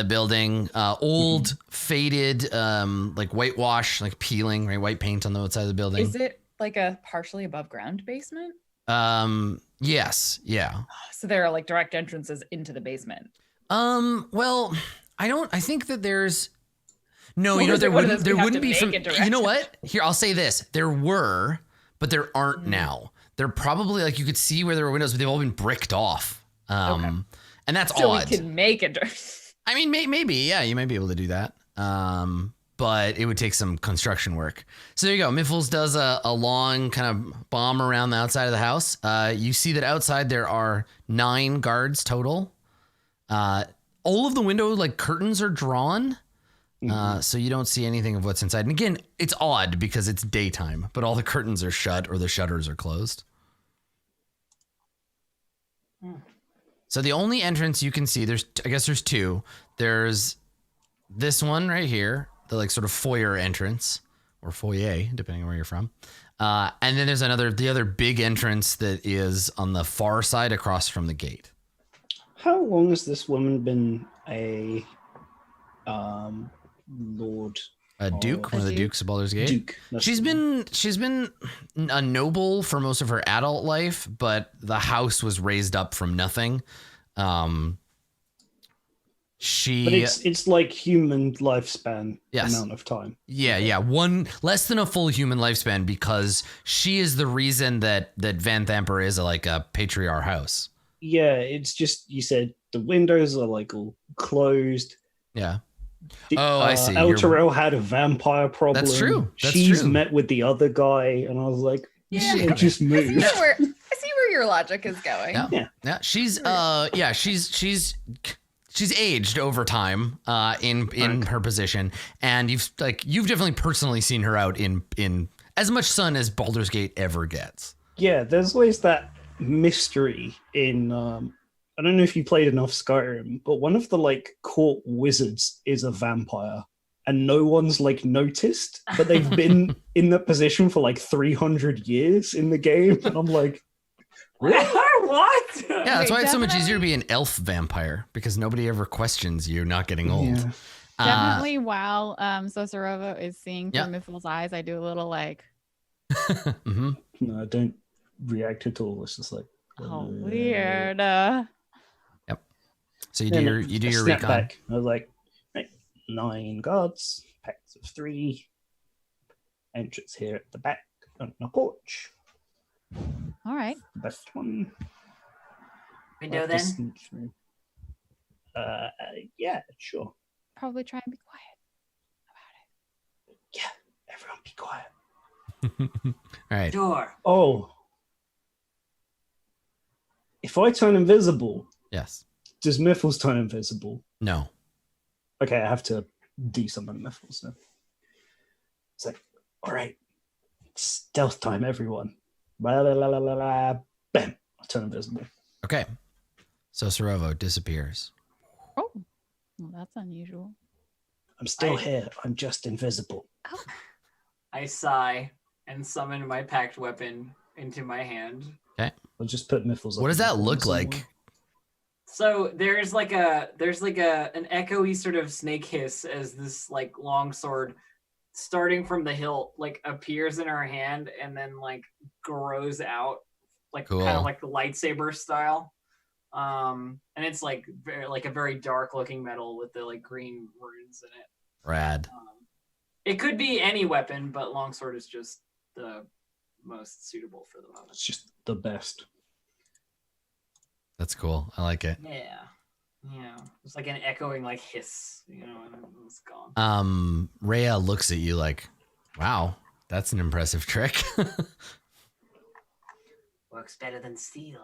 building, old faded, like whitewash, like peeling, right? White paint on the outside of the building. Is it like a partially above ground basement? Yes. Yeah. So there are like direct entrances into the basement. Well, I think that there's no, Well, there one of those wouldn't, we have to be make from, a direct you know what? Here, I'll say this. There were, but there aren't now. They're probably like, you could see where there were windows, but they've all been bricked off. And that's So odd. we can make it. I mean, maybe, yeah, you might be able to do that. But it would take some construction work. So there you go. Miffles does a long kind of bomb around the outside of the house. You see that outside there are 9 guards total. All of the window like curtains are drawn. So you don't see anything of what's inside. And again, it's odd because it's daytime, but all the curtains are shut or the shutters are closed. So the only entrance you can see, there's 2. There's this one right here, the like sort of foyer entrance or foyer, depending on where you're from. And then there's the other big entrance that is on the far side across from the gate. How long has this woman been a lord? A duke, one of the dukes of Baldur's Gate. Duke. She's been a noble for most of her adult life, but the house was raised up from nothing. But it's like human lifespan amount of time. Yeah, one less than a full human lifespan because she is the reason that Van Thamper is a patriarch house. Yeah, it's just you said the windows are like all closed. Yeah. I see. Elturel had a vampire problem. That's true. She's met with the other guy, and I was like, Yeah. just I move. see where your logic is going. Yeah. She's aged over time in her position, and you've definitely personally seen her out in as much sun as Baldur's Gate ever gets. Yeah, there's always that mystery in I don't know if you played enough Skyrim, but one of the court wizards is a vampire and no one's noticed, but they've been in that position for 300 years in the game. And I'm like, what? Yeah, that's why it's so much easier to be an elf vampire because nobody ever questions you not getting old. Yeah. Definitely while Sosorovo is seeing through Miffle's eyes, I do a little Mm-hmm. No, I don't react at all. It's just weird. Yep. So you do your recon. Back. I was like, right, 9 guards, packs of 3, entrance here at the back on the porch. All right. Best one. Window then? Yeah, sure. Probably try and be quiet about it. Yeah, everyone be quiet. All right. Door. Oh. If I turn invisible, yes, Does Miffles turn invisible? No. Okay, I have to de-summon Miffles then. It's like, all right, stealth time, everyone. Blah, blah, blah, blah, blah, blah. Bam! I turn invisible. Okay. So Sorovo disappears. Oh, well, that's unusual. I'm still here. I'm just invisible. I sigh and summon my packed weapon into my hand. I'll just put Miffles. What does that look like? So there's like an echoey sort of snake hiss as this like long sword, starting from the hilt, like appears in her hand and then like grows out, like Cool. kind of like the lightsaber style. And it's like a very dark looking metal with the like green runes in it. Rad. It could be any weapon, but longsword is just the most suitable for the moment. It's just the best. That's cool. I like it. Yeah. It's like an echoing like hiss, and it's gone. Rhea looks at you like, wow, that's an impressive trick. Works better than steel.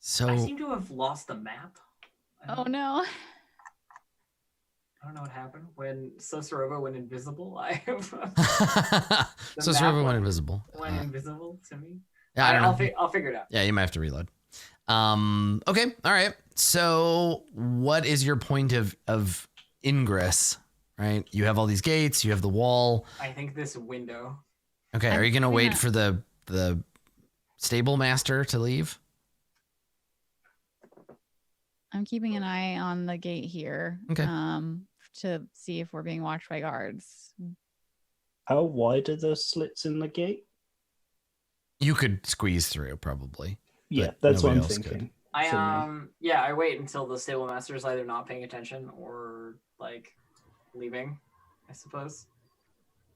So I seem to have lost the map. Oh no. I don't know what happened when Sorovo went invisible. so Sorovo went invisible. Went invisible to me. Yeah, I don't know. I'll figure it out. Yeah, you might have to reload. Okay, all right. So, what is your point of ingress? Right, you have all these gates. You have the wall. I think this window. Okay, are you gonna wait for the stable master to leave? I'm keeping an eye on the gate here. Okay. To see if we're being watched by guards. How wide are the slits in the gate? You could squeeze through, probably. Yeah, But that's what I'm nobody else thinking. I wait until the stable master is either not paying attention or like leaving, I suppose.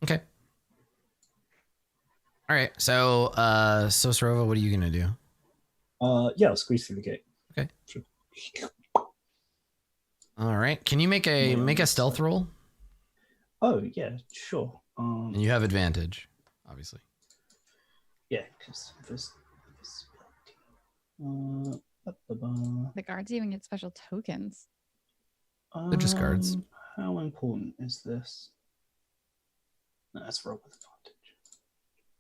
Okay. All right. So, Sorovo, what are you gonna do? Yeah, I'll squeeze through the gate. Okay. Sure. All right. Can you make a stealth roll? Oh yeah, sure. And you have advantage, obviously. Yeah, because The guards even get special tokens. They're just guards. How important is this? No, let's roll with advantage.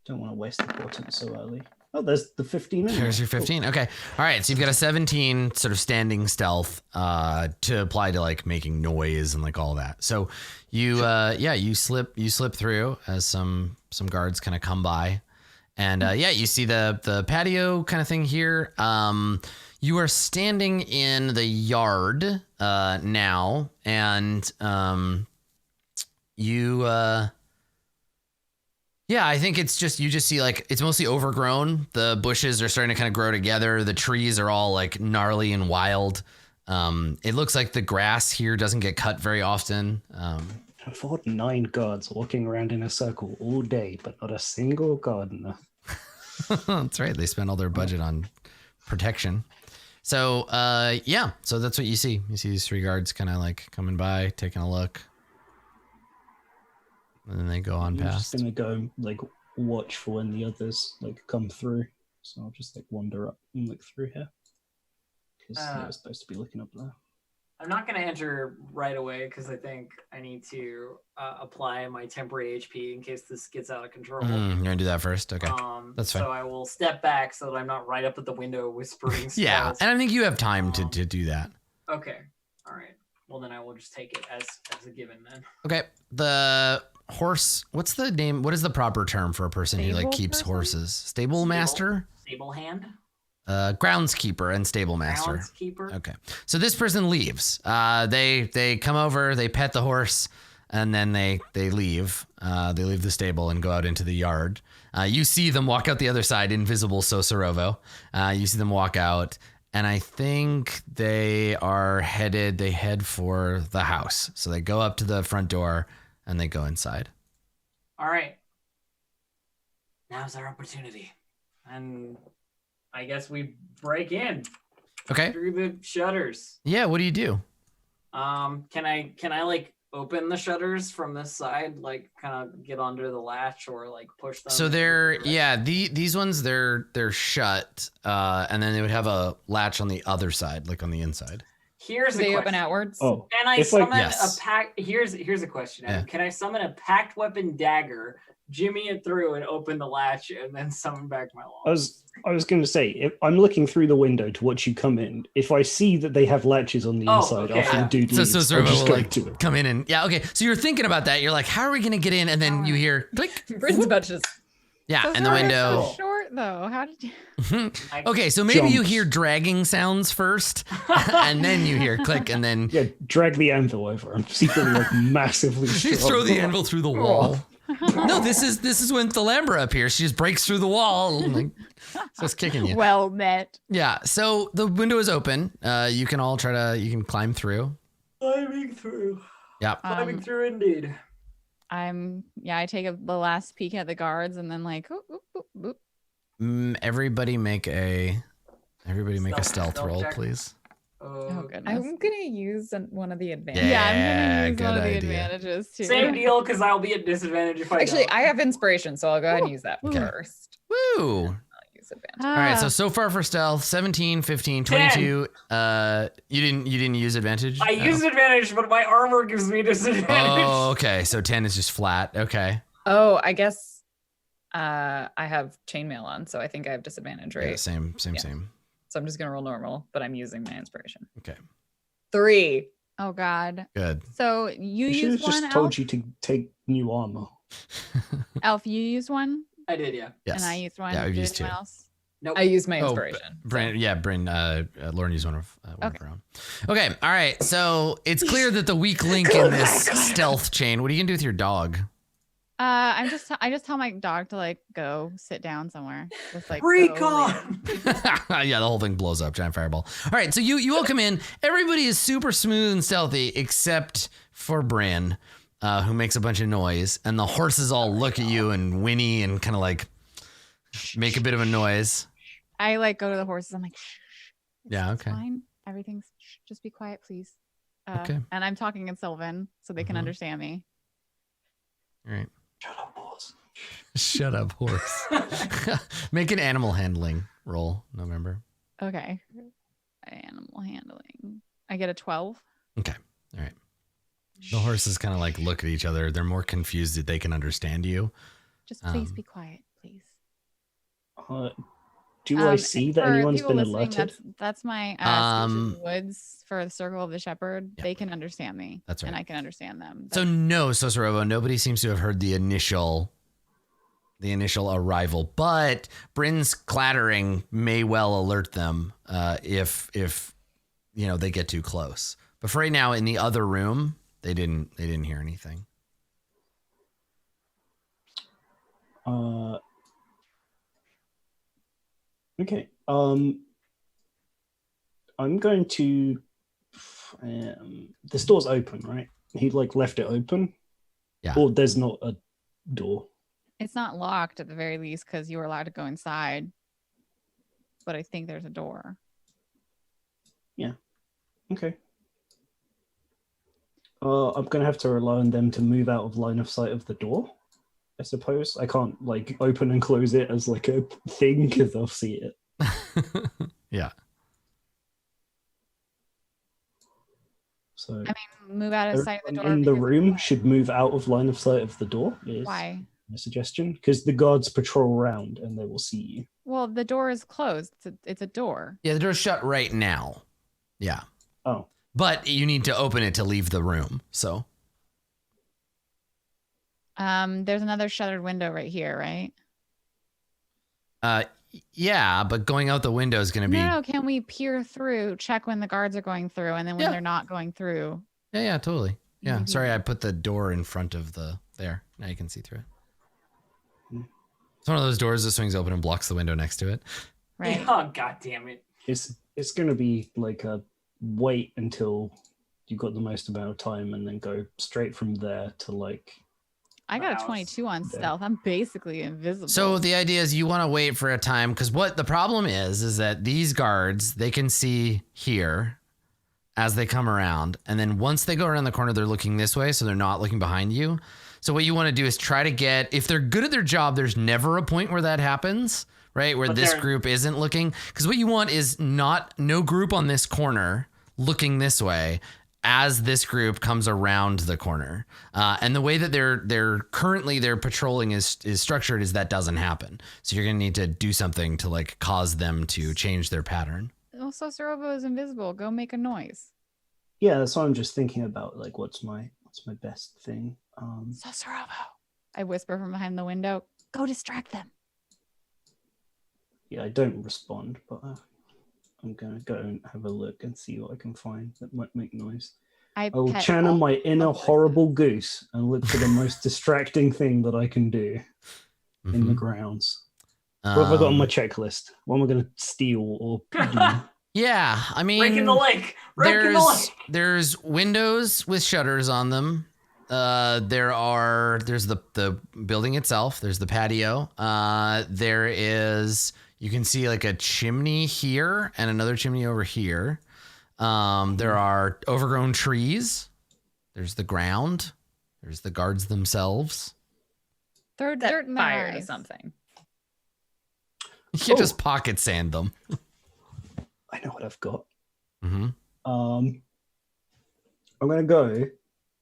Don't want to waste the portent so early. Oh, there's the 15. Here's your 15. Okay. All right. So you've got a 17 sort of standing stealth to apply to like making noise and like all that. So you you slip through as some guards kind of come by. And you see the patio kind of thing here. You are standing in the yard now, and I think it's just you just see like it's mostly overgrown. The bushes are starting to kind of grow together. The trees are all like gnarly and wild. It looks like the grass here doesn't get cut very often. I fought 9 guards walking around in a circle all day, but not a single gardener. That's right. They spent all their budget on protection. So, so that's what you see. You see these 3 guards kind of like coming by, taking a look. And then they go on I'm past. just gonna go like watch for when the others like come through. So I'll just like wander up and look through here. Because they're supposed to be looking up there. I'm not going to enter right away because I think I need to apply my temporary HP in case this gets out of control. You're gonna do that first, okay? That's fine. So I will step back so that I'm not right up at the window whispering spells. Yeah, and I think you have time to do that. Okay. All right. Well, then I will just take it as a given then. Okay. The horse. What's the name? What is the proper term for a person who like Stable keeps person? horses? Stable master. Stable hand. Groundskeeper and stable master. Groundskeeper. Okay. So this person leaves. They come over, they pet the horse, and then they leave. They leave the stable and go out into the yard. You see them walk out the other side, invisible Sorovo. You see them walk out, and I think they head for the house. So they go up to the front door and they go inside. All right. Now's our opportunity. And I guess we break in Okay. through the shutters. Yeah, what do you do? Can I like open the shutters from this side, like kind of get under the latch or like push them? So these ones they're shut, and then they would have a latch on the other side, like on the inside. Here's Do the they question. open outwards? Oh, Can I If, summon yes. a pack? Here's a question. Adam. Yeah. Can I summon a packed weapon dagger, jimmy it through, and open the latch, and then summon back my long? I was going to say, if I'm looking through the window to watch you come in. If I see that they have latches on the Oh, inside okay, after yeah. the dude So leaves, Zariel I'll just will go like to it. come in and okay. So you're thinking about that. You're like, how are we gonna get in? And then you hear click. Bryn's about to just Yeah, Those and the are window. so short though. How did you? Okay, so maybe you Jumps. hear dragging sounds first, and then you hear click, and then Yeah, drag the anvil over. I'm secretly like massively you strong. throw the anvil through the wall. No, this is when Thalambra appears. She just breaks through the wall, and, like, starts kicking you. Well met. Yeah, so the window is open. You can all you can climb through. Climbing through. Yeah. Climbing through indeed. I take the last peek at the guards and then like oop, oop, oop, oop. Everybody make a stealth roll, check. please. Oh, goodness. I'm gonna use one of the advantages. Yeah, I'm gonna use good one of the idea. advantages too. Same deal, because I'll be at disadvantage if I Actually, don't. I have inspiration, so I'll go ahead and use that Okay. first. Woo! I'll use advantage. All right, Ah. so far for stealth, 17, 15, 22. You didn't use advantage? I No. use advantage, but my armor gives me disadvantage. Oh, okay. So 10 is just flat. Okay. Oh, I guess I have chainmail on, so I think I have disadvantage, right? Yeah, same. Yeah. So I'm just gonna roll normal, but I'm using my inspiration. Okay. 3. Oh God. Good. So you I should use have just one, told Elf? you to take new armor. Elf, you use one, I did, yeah. Yes. and I used one. Yeah, we've Did used two. anyone else? Nope. I used my Oh, inspiration. Bryn, yeah, Bryn, Lauren used one of Okay. her own. Okay, all right. So it's clear that the weak link in this stealth chain. What are you gonna do with your dog? I just tell my dog to like go sit down somewhere. Just like go Recon! Yeah, the whole thing blows up, giant fireball. All right, so you all come in. Everybody is super smooth and stealthy except for Bryn, who makes a bunch of noise, and the horses all look at you and whinny and kind of like make a bit of a noise. I like go to the horses. I'm like, shh. Yeah, It's okay. fine. Everything's just be quiet, please. Okay. And I'm talking in Sylvan so they can Mhm. understand me. All right. Shut up, boss. Shut up, horse. Make an animal handling roll, November. Okay. Animal handling. I get a 12. Okay. All right. The horses kind of like look at each other. They're more confused that they can understand you. Just please Um, be quiet, please. Do I see that for anyone's people been listening, alerted? That's my speech in the woods for the Circle of the Shepherd. Yeah. They can understand me. That's And right. I can understand them. So no, Sosorovo, nobody seems to have heard the initial arrival, but Bryn's clattering may well alert them if they get too close. But for right now, in the other room, they didn't hear anything. Okay. I'm going to. This door's open, right? He like left it open. Yeah. Or there's not a door. It's not locked at the very least because you were allowed to go inside. But I think there's a door. Okay. I'm gonna have to rely on them to move out of line of sight of the door. I suppose I can't like open and close it as like a thing because they'll see it. Yeah. So Move out of sight of the door. everyone in the because- room should move out of line of sight of the door. Is Why? my suggestion because the guards patrol around and they will see you. Well, the door is closed. It's a door. Yeah, the door's shut right now. Yeah. Oh, But you need to open it to leave the room. So There's another shuttered window right here, right? yeah, but going out the window is gonna be No, can we peer through, check when the guards are going through, and then when Yeah. they're not going through? Yeah, totally. Yeah. Mhm. Sorry, I put the door in front of there. Now you can see through it. Hmm. It's one of those doors that swings open and blocks the window next to it. Right. Oh, God damn it. it's gonna be like a wait until you got the most amount of time and then go straight from there to like. I got Mouse. a 22 on Yeah. stealth. I'm basically invisible. So the idea is you want to wait for a time because what the problem is that these guards, they can see here as they come around. And then once they go around the corner, they're looking this way, so they're not looking behind you. So what you want to do is try to get, if they're good at their job, there's never a point where that happens, right? Where this group isn't looking. Because what you want is no group on this corner looking this way as this group comes around the corner. And the way that their patrolling is structured is that doesn't happen. So you're going to need to do something to like cause them to change their pattern. Also, Sorovo is invisible. Go make a noise. Yeah, that's what I'm just thinking about. Like, what's my best thing? Sorovo. I whisper from behind the window. Go distract them. Yeah, I don't respond, but I'm gonna go and have a look and see what I can find that might make noise. I will channel my inner horrible goose and look for the most distracting thing that I can do in the grounds. What have I got on my checklist? What am I going to steal or do? Yeah, I mean, breaking the lake. There's windows with shutters on them. There's the building itself. There's the patio. There is, you can see like a chimney here and another chimney over here. There are overgrown trees. There's the ground. There's the guards themselves. Throw dirt in the fire or eyes. something. You can just pocket sand them. I know what I've got. Mm-hmm.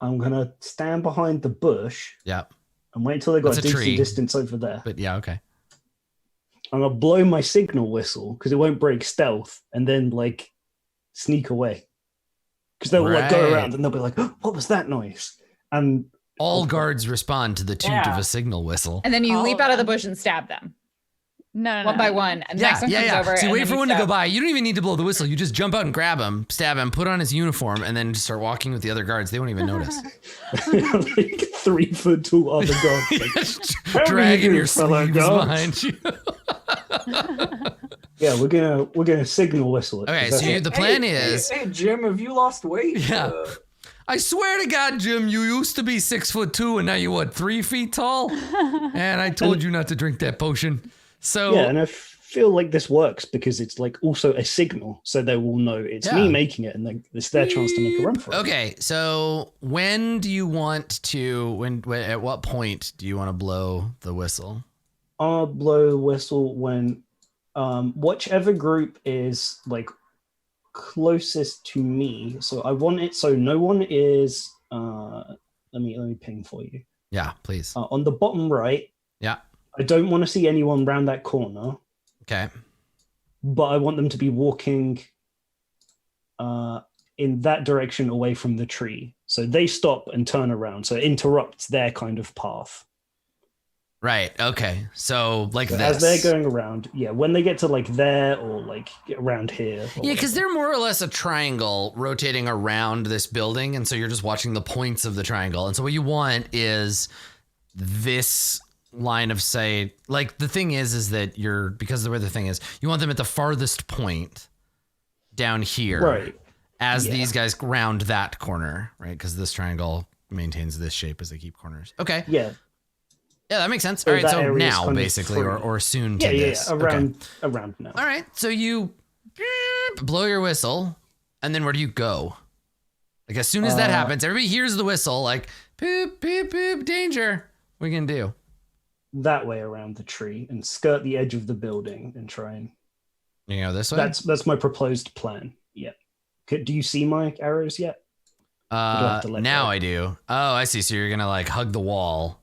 I'm gonna stand behind the bush. Yeah. And wait until they got That's a a decent tree. distance over there. But yeah, okay. I'm gonna blow my signal whistle because it won't break stealth, and then like sneak away. Because they'll like go around and they'll be like, oh, "What was that noise?" And all guards respond to the toot of a signal whistle. And then you leap out of the bush and stab them. No. One by one. And the next one comes over. So you and wait then for you one to stab. go by. You don't even need to blow the whistle. You just jump out and grab him, stab him, put on his uniform, and then just start walking with the other guards. They won't even notice. like 3 foot tall other guards. Like, dragging your fellow sleeves guards? behind you. Yeah, we're gonna signal whistle it. Okay, so the plan is. Hey, Jim, have you lost weight? Yeah. I swear to God, Jim, you used to be 6'2", and now you're what, 3 feet tall? And I told you not to drink that potion. So yeah, and I feel like this works because it's like also a signal, so they will know it's me making it, and then it's their chance to make a run for it. Okay, so when do you want to? At what point do you want to blow the whistle? I'll blow the whistle when whichever group is like closest to me. So I want it so no one is. Let me ping for you. Yeah, please. On the bottom right. Yeah. I don't want to see anyone round that corner. Okay. But I want them to be walking in that direction away from the tree. So they stop and turn around. So it interrupts their kind of path. Right. Okay. So like So this. as they're going around, when they get to like there or like around here. Yeah, because they're more or less a triangle rotating around this building. And so you're just watching the points of the triangle. And so what you want is this line of sight. Like the thing is that because the way the thing is, you want them at the farthest point down here. Right. As these guys round that corner, right? Because this triangle maintains this shape as they keep corners. Okay. Yeah. Yeah, that makes sense. So all right, that so area is now kind of basically, free. or soon to Yeah, this. around Okay. now. All right, so you blow your whistle, and then where do you go? Like as soon as that happens, everybody hears the whistle, like poop, poop, poop, danger. What are you gonna do? That way around the tree and skirt the edge of the building and try and. You go this way. That's my proposed plan. Yeah. Do you see my arrows yet? Now let go? I do. Oh, I see. So you're gonna like hug the wall.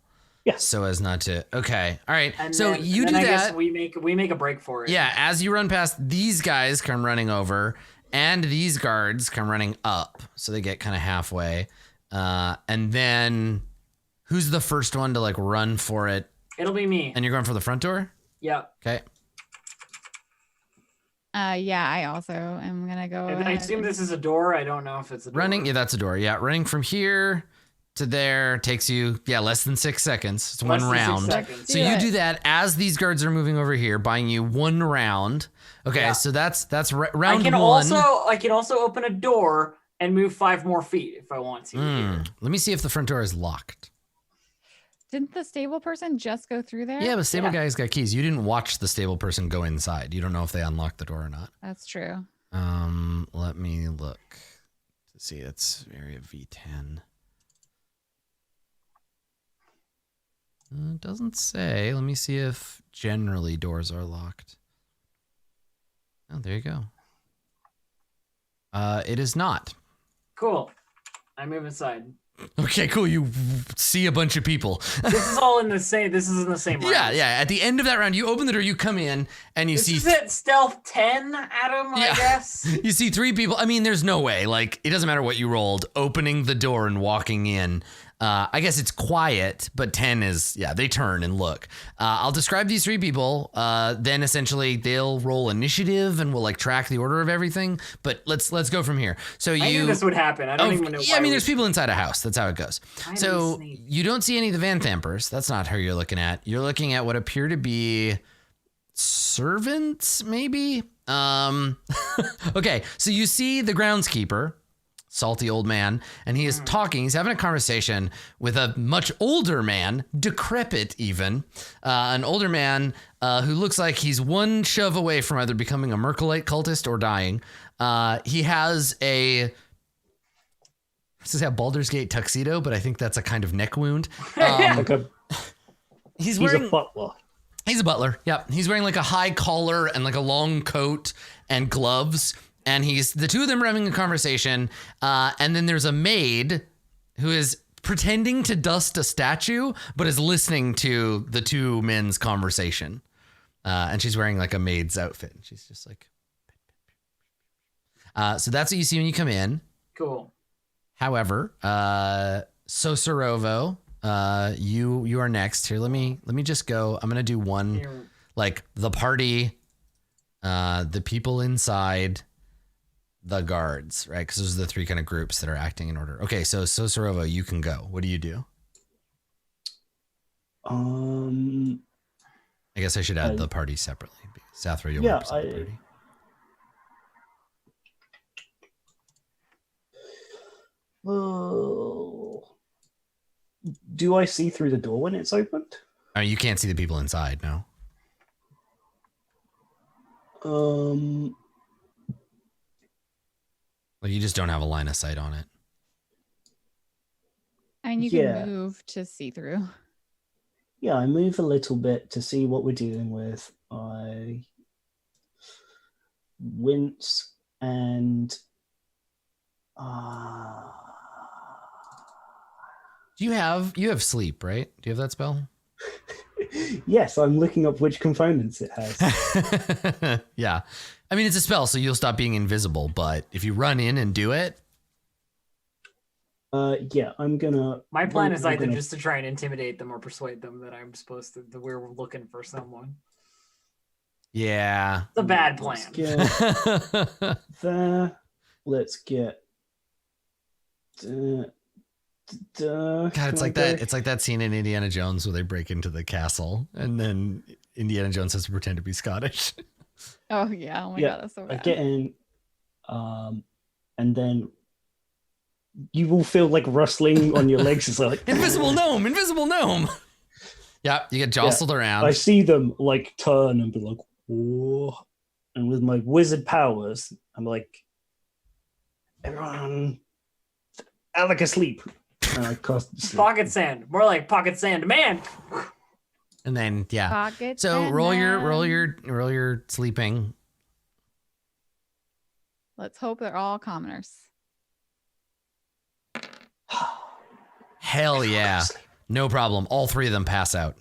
Yeah. So as not to. Okay. All right. And so then, you and do then I that. guess we make a break for it. Yeah, as you run past, these guys come running over, and these guards come running up, so they get kind of halfway. And then, who's the first one to like run for it? It'll be me. And you're going for the front door? Yeah. Okay. Yeah, I also am gonna go. I assume this is a door. I don't know if it's a door. Running, yeah, that's a door. Yeah, running from here to there takes you, less than 6 seconds. It's Less one than 6 round. seconds. So you do that as these guards are moving over here, buying you 1 round. Okay, Yeah. so that's round I can 1. also open a door and move 5 more feet if I want to. Here. Let me see if the front door is locked. Didn't the stable person just go through there? Yeah, but stable guy's got keys. You didn't watch the stable person go inside. You don't know if they unlocked the door or not. That's true. Let me look. see, it's area V10. It doesn't say. Let me see if generally doors are locked. Oh, there you go. It is not. Cool. I move aside. Okay, cool. You see a bunch of people. This is all in the same. This is in the same round. Yeah. At the end of that round, you open the door, you come in, and you This see. is it. Stealth 10, Adam. I guess. You see 3 people. I mean, there's no way. Like, it doesn't matter what you rolled. Opening the door and walking in. I guess it's quiet, but 10 is, they turn and look. I'll describe these 3 people. Then essentially they'll roll initiative and we'll like track the order of everything. But let's go from here. So I knew this would happen. I don't even know. Yeah, I mean, there's people inside a house. That's how it goes. So you don't see any of the Van Thampers. That's not who you're looking at. You're looking at what appear to be servants, maybe. Okay, so you see the groundskeeper. Salty old man, and he is talking. He's having a conversation with a much older man, decrepit even, an older man who looks like he's one shove away from either becoming a Merkelite cultist or dying. He has a Baldur's Gate tuxedo, but I think that's a kind of neck wound. He's wearing a butler. He's a butler. Yeah, he's wearing like a high collar and like a long coat and gloves. And the 2 of them are having a conversation. And then there's a maid who is pretending to dust a statue, but is listening to the 2 men's conversation. And she's wearing like a maid's outfit. And she's just like, so that's what you see when you come in. Cool. However, Sosorovo, you are next here. Let me just go. I'm going to do one, like the party, the people inside, the guards, right? Because those are the 3 kind of groups that are acting in order. Okay, so Sosorovo, you can go. What do you do? I guess I should add the party separately. Sathra, you'll represent the party. Well, do I see through the door when it's opened? I mean, you can't see the people inside, no? Well, you just don't have a line of sight on it. I mean, you can move to see through. Yeah, I move a little bit to see what we're dealing with. I wince and you have sleep, right? Do you have that spell? Yes, I'm looking up which components it has. Yeah. I mean, it's a spell, so you'll stop being invisible, but if you run in and do it. Yeah, I'm gonna. My plan is either just to try and intimidate them or persuade them that I'm supposed to, that we're looking for someone. Yeah. It's a bad plan. There. Let's get. God, it's like that. It's like that scene in Indiana Jones where they break into the castle and then Indiana Jones has to pretend to be Scottish. Oh yeah! Oh my god, that's so bad. I get in, and then you will feel like rustling on your legs. It's like invisible gnome. Yeah, you get jostled around. I see them like turn and be like, whoa. And with my wizard powers, I'm like, everyone, Alec asleep. And I cast sleep. Pocket sand, more like pocket sand, man. And then Pocket so sand roll man. your sleeping. Let's hope they're all commoners. Hell yeah. No problem. All 3 of them pass out.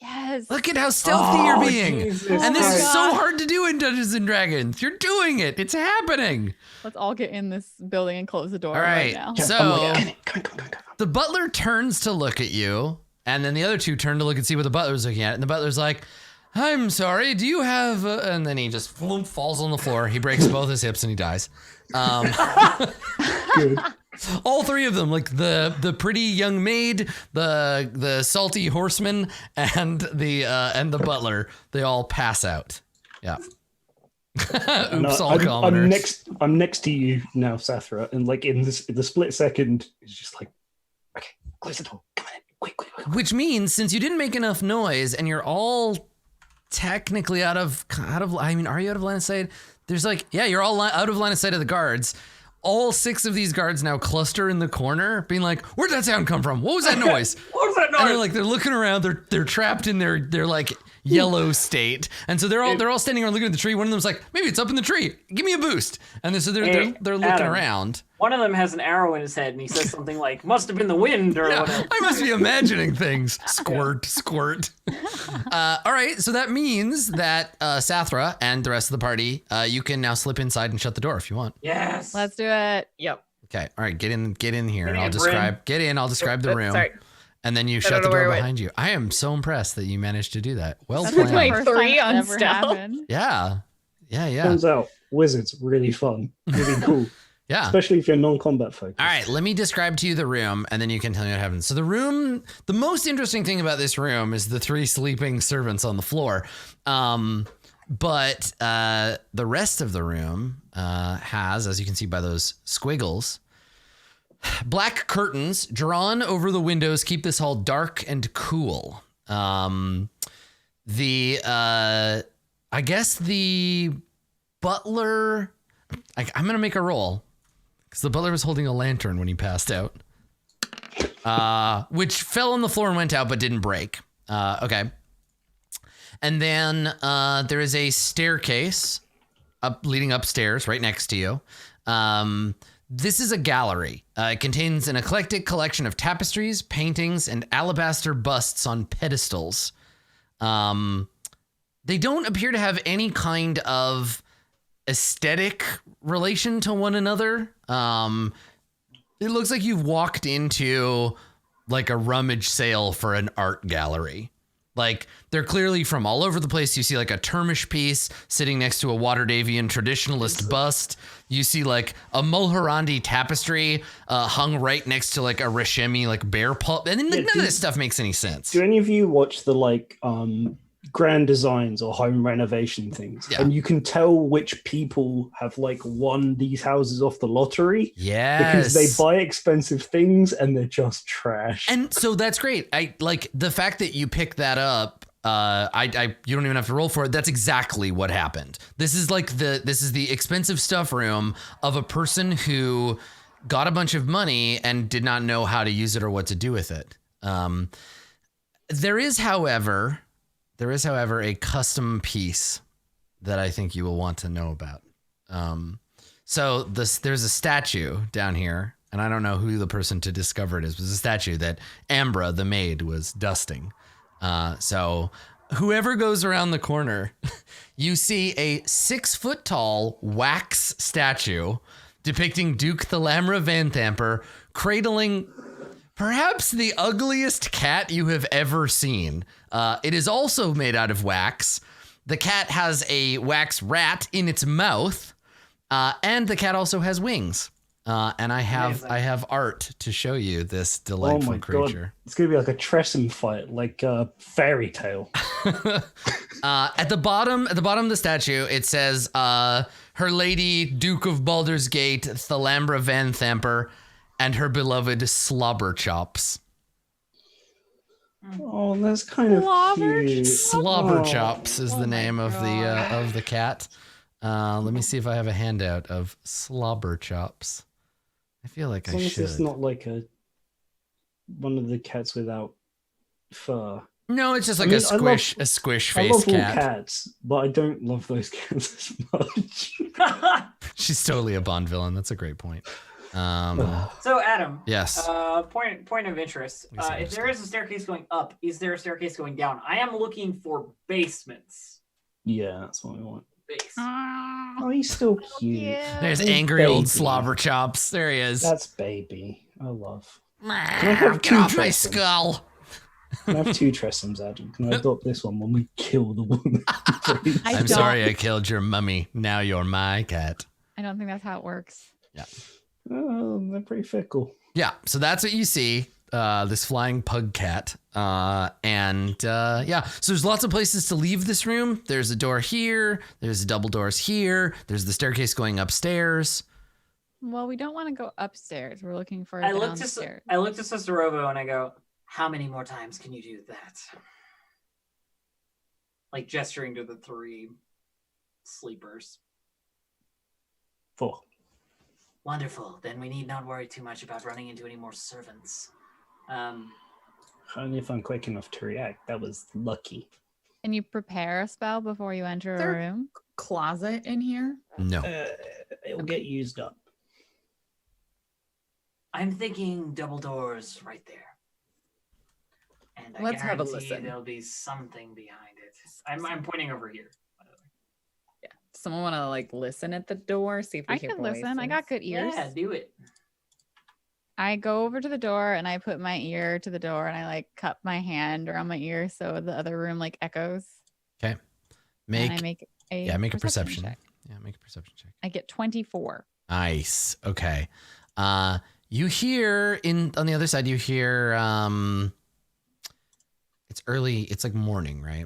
Yes. Look at how stealthy you're being. Jesus And this is Christ. so hard to do in Dungeons and Dragons. You're doing it. It's happening. Let's all get in this building and close the door All right. now. Yeah, So I'm like, come on. the butler turns to look at you, and then the other 2 turn to look and see what the butler's looking at. And the butler's like, I'm sorry, do you have and then he just falls on the floor. He breaks both his hips and he dies. Good. All 3 of them, like the pretty young maid, the salty horseman, and the butler, they all pass out. Yeah. Oops, all commoners. I'm next to you now, Sathra, and like in the split second, it's just like, okay, close the door. Come on in. Quick. Which means since you didn't make enough noise and you're all technically out of I mean, are you out of line of sight? There's like, yeah, you're all out of line of sight of the guards. all 6 of these guards now cluster in the corner, being like, "Where'd that sound come from? What was that noise?" What was that noise? And they're looking around. They're trapped in their like yellow state, and so they're all standing around looking at the tree. One of them's like, "Maybe it's up in the tree. Give me a boost." And so they're looking Adam, around. One of them has an arrow in his head, and he says something like, "Must have been the wind," or whatever. I must be imagining things. Squirt, squirt. All right, so that means that Sathra and the rest of the party, you can now slip inside and shut the door if you want. Yes. Let's do it. Yep. Okay, all right, get in here. Get in, I'll describe the room. Sorry. And then you I shut don't the know where door it went. behind you. I am so impressed that you managed to do that. Well That's planned. my Like first 3 time on it's ever stealth. happened. Yeah. Turns out wizards really fun, really cool, Yeah. especially if you're non-combat focused. All right, let me describe to you the room, and then you can tell me what happens. So the most interesting thing about this room is the 3 sleeping servants on the floor. But the rest of the room has, as you can see by those squiggles, black curtains drawn over the windows keep this hall dark and cool. I guess the butler, I'm going to make a roll because the butler was holding a lantern when he passed out, which fell on the floor and went out but didn't break. Okay. And then there is a staircase leading upstairs right next to you. This is a gallery. It contains an eclectic collection of tapestries, paintings, and alabaster busts on pedestals. They don't appear to have any kind of aesthetic relation to one another. It looks like you've walked into like a rummage sale for an art gallery. Like, they're clearly from all over the place. You see like a Termish piece sitting next to a Waterdavian traditionalist bust. You see like a Mulhorandi tapestry hung right next to like a Reshemi like bear paw. And then none of this stuff makes any sense. Do any of you watch the like grand designs or home renovation things? Yeah. And you can tell which people have like won these houses off the lottery Yes. because they buy expensive things and they're just trash. And so that's great. I like the fact that you picked that up. You don't even have to roll for it. That's exactly what happened. This is the expensive stuff room of a person who got a bunch of money and did not know how to use it or what to do with it. There is, however, a custom piece that I think you will want to know about. So there's a statue down here, and I don't know who the person to discover it is, but it's a statue that Ambra, the maid, was dusting. So whoever goes around the corner, you see a 6-foot tall wax statue depicting Duke Thalamra Vanthamper cradling perhaps the ugliest cat you have ever seen. It is also made out of wax. The cat has a wax rat in its mouth, and the cat also has wings. And I have art to show you this delightful creature. God. It's gonna be like a Tressum fight, like a fairy tale. At the bottom of the statue, it says, "Her Lady Duke of Baldur's Gate, Thalambra Vanthamper, and her beloved Slobber Chops." Oh, that's kind of cute. Slobber Oh. Chops is the name of the cat. Let me see if I have a handout of Slobber Chops. I feel like As long I as should. it's not like one of the cats without fur. No, it's just like I mean, a squish I face love all cat. cats, but I don't love those cats as much. She's totally a Bond villain. That's a great point. So Adam, Yes. point of interest. Let me see If there is a staircase going up, is there a staircase going down? I am looking for basements. Yeah, that's what I want. Base. Oh, he's still cute. There's Hey, angry old baby. Slobber Chops. There he is. That's baby. I love. Get two off my Tressums? skull. Can I have 2 Tressums, Adam? Can I adopt this one when we kill the woman? please? I I'm don't- sorry I killed your mummy. Now you're my cat. I don't think that's how it works. Oh, they're pretty fickle. Yeah, so that's what you see. This flying pug cat. So there's lots of places to leave this room. There's a door here. There's double doors here. There's the staircase going upstairs. Well, we don't want to go upstairs. We're looking for I looked downstairs. at Sister Rovo and I go, how many more times can you do that? Like gesturing to the 3 sleepers. 4. Wonderful. Then we need not worry too much about running into any more servants. Only if I'm quick enough to react. That was lucky. Can you prepare a spell before you enter There- a room? Closet in here. No. It'll get used up. I'm thinking double doors right there. And I Let's have a guarantee listen. there'll be something behind it. I'm pointing over here. By the way. Yeah. Someone want to like listen at the door, see if we I hear can listen. I voices? got good ears. Yeah, do it. I go over to the door and I put my ear to the door and I like cup my hand around my ear so the other room like echoes. Okay. And I make Make a perception. check. Yeah, make a perception check. I get 24. Nice. Okay. You hear on the other side, you hear it's early, it's like morning, right?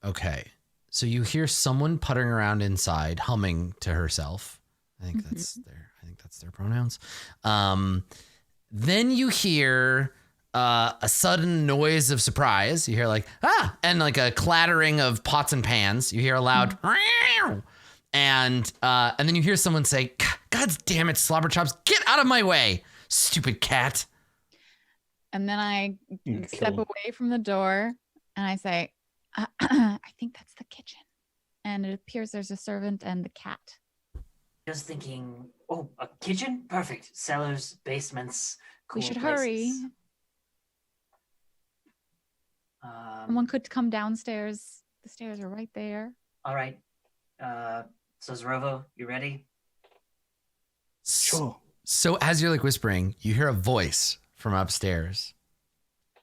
Okay. So you hear someone puttering around inside, humming to herself. I think that's their pronouns. Then you hear a sudden noise of surprise. You hear like, and like a clattering of pots and pans. You hear a loud, and then you hear someone say, God damn it, Slobberchops, get out of my way, stupid cat. And then I Kill step him. away from the door and I say, I think that's the kitchen. And it appears there's a servant and the cat. Just thinking, oh, a kitchen? Perfect. Cellars, basements, cool We should places. hurry. Someone could come downstairs. The stairs are right there. All right. So Zorovo, you ready? Sure. So as you're like whispering, you hear a voice from upstairs.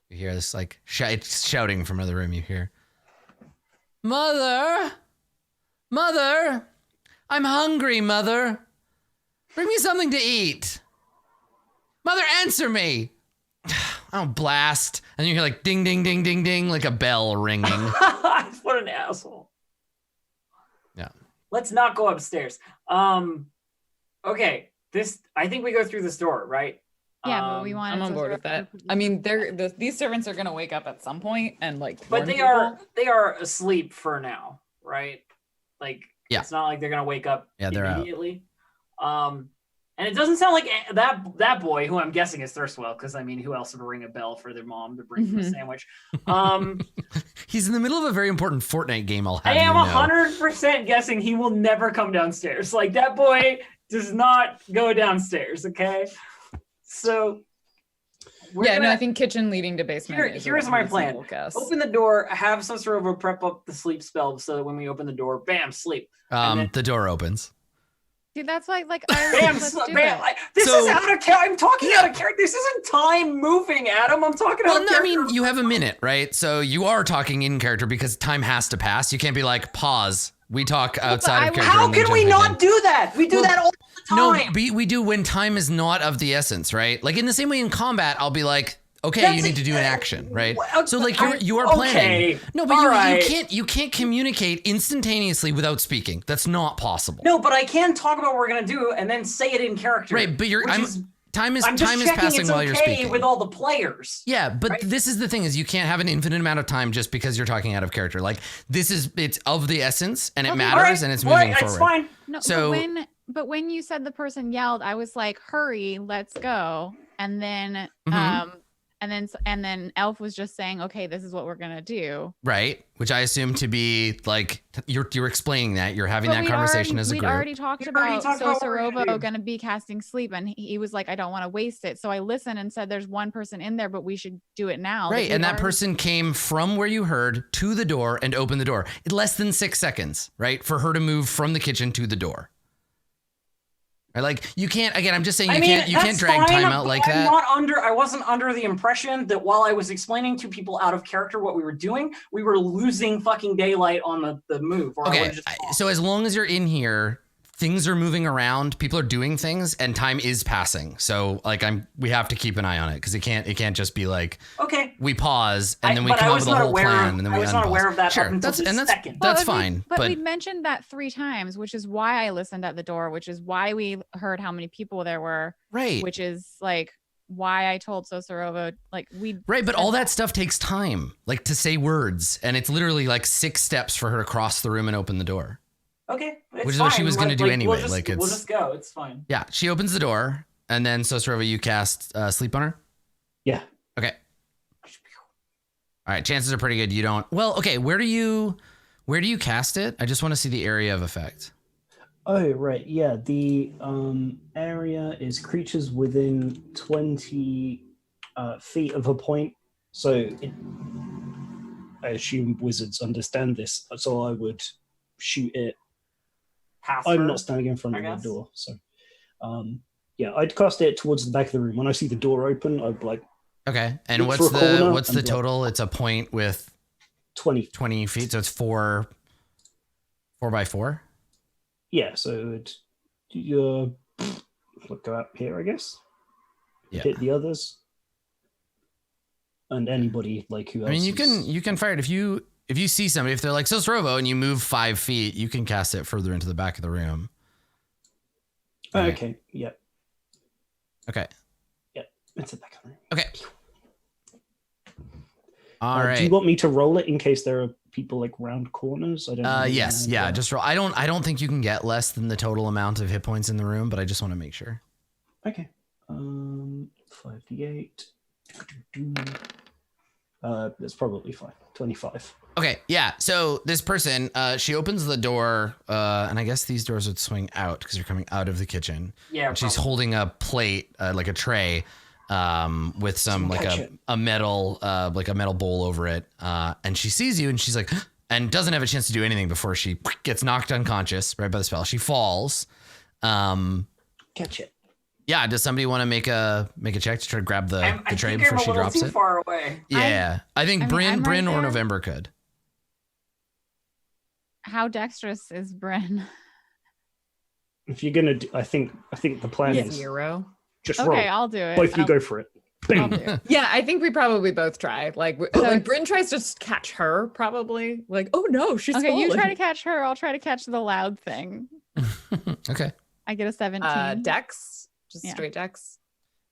You hear this like it's shouting from another room. You hear, Mother, I'm hungry, Mother. Bring me something to eat. Mother, answer me. Oh, blast. And you hear like ding, ding, ding, ding, ding, like a bell ringing. What an asshole. Yeah. Let's not go upstairs. Okay. I think we go through this door, right? Yeah, but we want. I'm on board with that. I mean, these servants are gonna wake up at some point and like. But warn they people. are asleep for now, right? Like, Yeah. it's not like they're gonna wake up Yeah, they're out. immediately. And it doesn't sound like that boy, who I'm guessing is Thirstwell, because I mean, who else would ring a bell for their mom to bring them a Mhm. sandwich? He's in the middle of a very important Fortnite game. I'll I have am you know. 100% guessing he will never come downstairs. Like, that boy does not go downstairs. Okay, so I think kitchen leading to basement. Here's my plan. Guess. Open the door, have some sort of a prep up the sleep spell so that when we open the door, bam, sleep. The door opens. Dude, that's why, like, Bam, let's do bam. it. This So- is out of character. I'm talking out of character. This isn't time moving, Adam. I'm talking out Well, of no, I character. mean, you have a minute, right? So you are talking in character because time has to pass. You can't be like, pause. We talk outside of character. How and then can we jump not in. do that? We do Well, that all the No, time. we do when time is not of the essence, right? Like in the same way in combat, I'll be like, okay, That's you need to do an it. action, right? Well, So like I- you are planning. okay, No, but all you right. you can't communicate instantaneously without speaking. That's not possible. No, but I can talk about what we're gonna do and then say it in character. Right, but which time is I'm just time is checking passing it's while okay you're speaking. with all the players. Yeah, but Right? this is the thing is you can't have an infinite amount of time just because you're talking out of character. Like it's of the essence and it Okay. matters All right, and it's all right, moving it's forward. fine. No, So- but when you said the person yelled, I was like, "Hurry, let's go!" And then, Mhm. and then Elf was just saying, "Okay, this is what we're gonna do." Right, which I assume to be like you're explaining that you're having that we'd conversation already, as a we'd group. already talked We already about talked about what we're gonna do. Sosorovo gonna be casting sleep, and he was like, "I don't want to waste it." So I listened and said, "There's one person in there, but we should do it now." Like, Right, we'd and that already- person came from where you heard to the door and opened the door. Less than 6 seconds, right, for her to move from the kitchen to the door. Right, like you can't. Again, I'm just saying you can't that's drag fine, time out but like that. I wasn't under the impression that while I was explaining to people out of character what we were doing, we were losing fucking daylight on the move. Or I Okay, would've just so as long as you're in here, things are moving around, people are doing things, and time is passing. So like we have to keep an eye on it because it can't just be like okay. we pause and then we But I come up was with a not whole aware plan of- and then I we was not unpause. aware of that Sure, up until that's this second. that's But we- fine. But But we mentioned that 3 times, which is why I listened at the door, which is why we heard how many people there were, right. which is like why I told Sosorovo, like we Right, but said all that stuff takes time, like to say words, and it's literally like 6 steps for her to cross the room and open the door. Okay, it's Which is what she fine. was gonna do anyway, We'll just, like, we'll it's- just go. It's fine. Yeah, she opens the door, and then Sosurova, you cast sleep on her. Yeah. Okay. All right, chances are pretty good you don't. Well, okay, where do you cast it? I just want to see the area of effect. Oh, right. Yeah. The area is creatures within 20 feet of a point. So I assume wizards understand this. So I would shoot it. Past I'm her, not standing in front I of guess. the door. So yeah, I'd cast it towards the back of the room. When I see the door open, I'd be like Okay, and Look what's for a corner the and block. total? It's a point with 20. 20 feet, so it's 4 by 4. Yeah, so you go up here, I guess. Yeah. Hit the others. And anybody like who else. I mean, is- you can fire it if you see somebody, if they're like Sosrovo and you move 5 feet, you can cast it further into the back of the room. Oh, Right. okay, yeah. Okay. It's the back of the room. Okay. All Do you right. want me to roll it in case there are people like round corners? I don't know. Yes, yeah. Just roll. I don't think you can get less than the total amount of hit points in the room, but I just want to make sure. Okay. 5d8. That's probably fine. 25. Okay, yeah. So this person, she opens the door, and I guess these doors would swing out because you're coming out of the kitchen. Yeah. And she's probably. holding a plate, like a tray, with some like Catch it. a metal bowl over it. And she sees you, and she's like, and doesn't have a chance to do anything before she gets knocked unconscious right by the spell. She falls. Catch it. Yeah. Does somebody want to make a check to try to grab the tray before she drops too it? far away. Yeah, I think I mean, Bryn I'm right or there. November could. How dexterous is Bryn? If you're gonna do, I think the plan is 0. just roll. Okay, I'll do it. Both of you I'll- go for it. I'll Bing. do it. Yeah, I think we probably both try. Like Bryn tries to catch her, probably. Like, oh no, she's Okay, you try falling. to catch her. I'll try to catch the loud thing. Okay. I get a 17. Dex, just Yeah. straight Dex.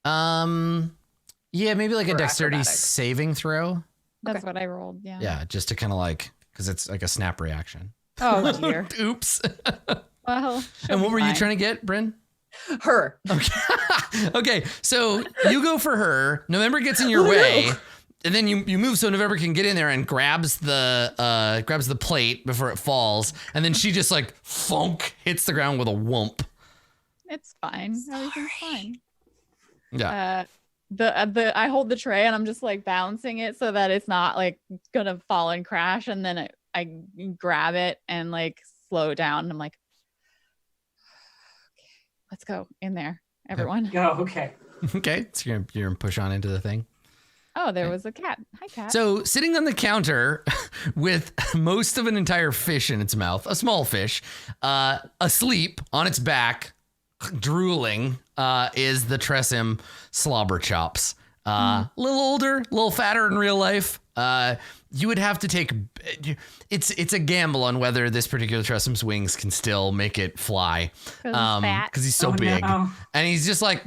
Yeah, maybe like a Or dexterity acrobatics. saving throw. That's Okay. what I rolled. Yeah. Yeah, just to kind of like, because it's like a snap reaction. Oh dear. Oops. Well. And what were you trying to get, Bryn? Her. Okay. Okay, so you go for her. November gets in your Oh, way, no. and then you move so November can get in there and grabs the plate before it falls, and then she just like funk hits the ground with a whoomp. It's fine. Everything's fine. Yeah. I hold the tray and I'm just like bouncing it so that it's not like gonna fall and crash, and then I grab it and like slow down, and I'm like, okay, let's go in there, everyone. Go. Okay. Okay, so you're gonna push on into the thing. Oh, there was a cat. Hi, cat. So sitting on the counter with most of an entire fish in its mouth, a small fish, asleep on its back, drooling, is the Tressim Slobber Chops. A little older, a little fatter in real life. You would have to take. It's a gamble on whether this particular Tressim's wings can still make it fly. 'Cause he's fat. Because he's so Oh, big. no. And he's just like,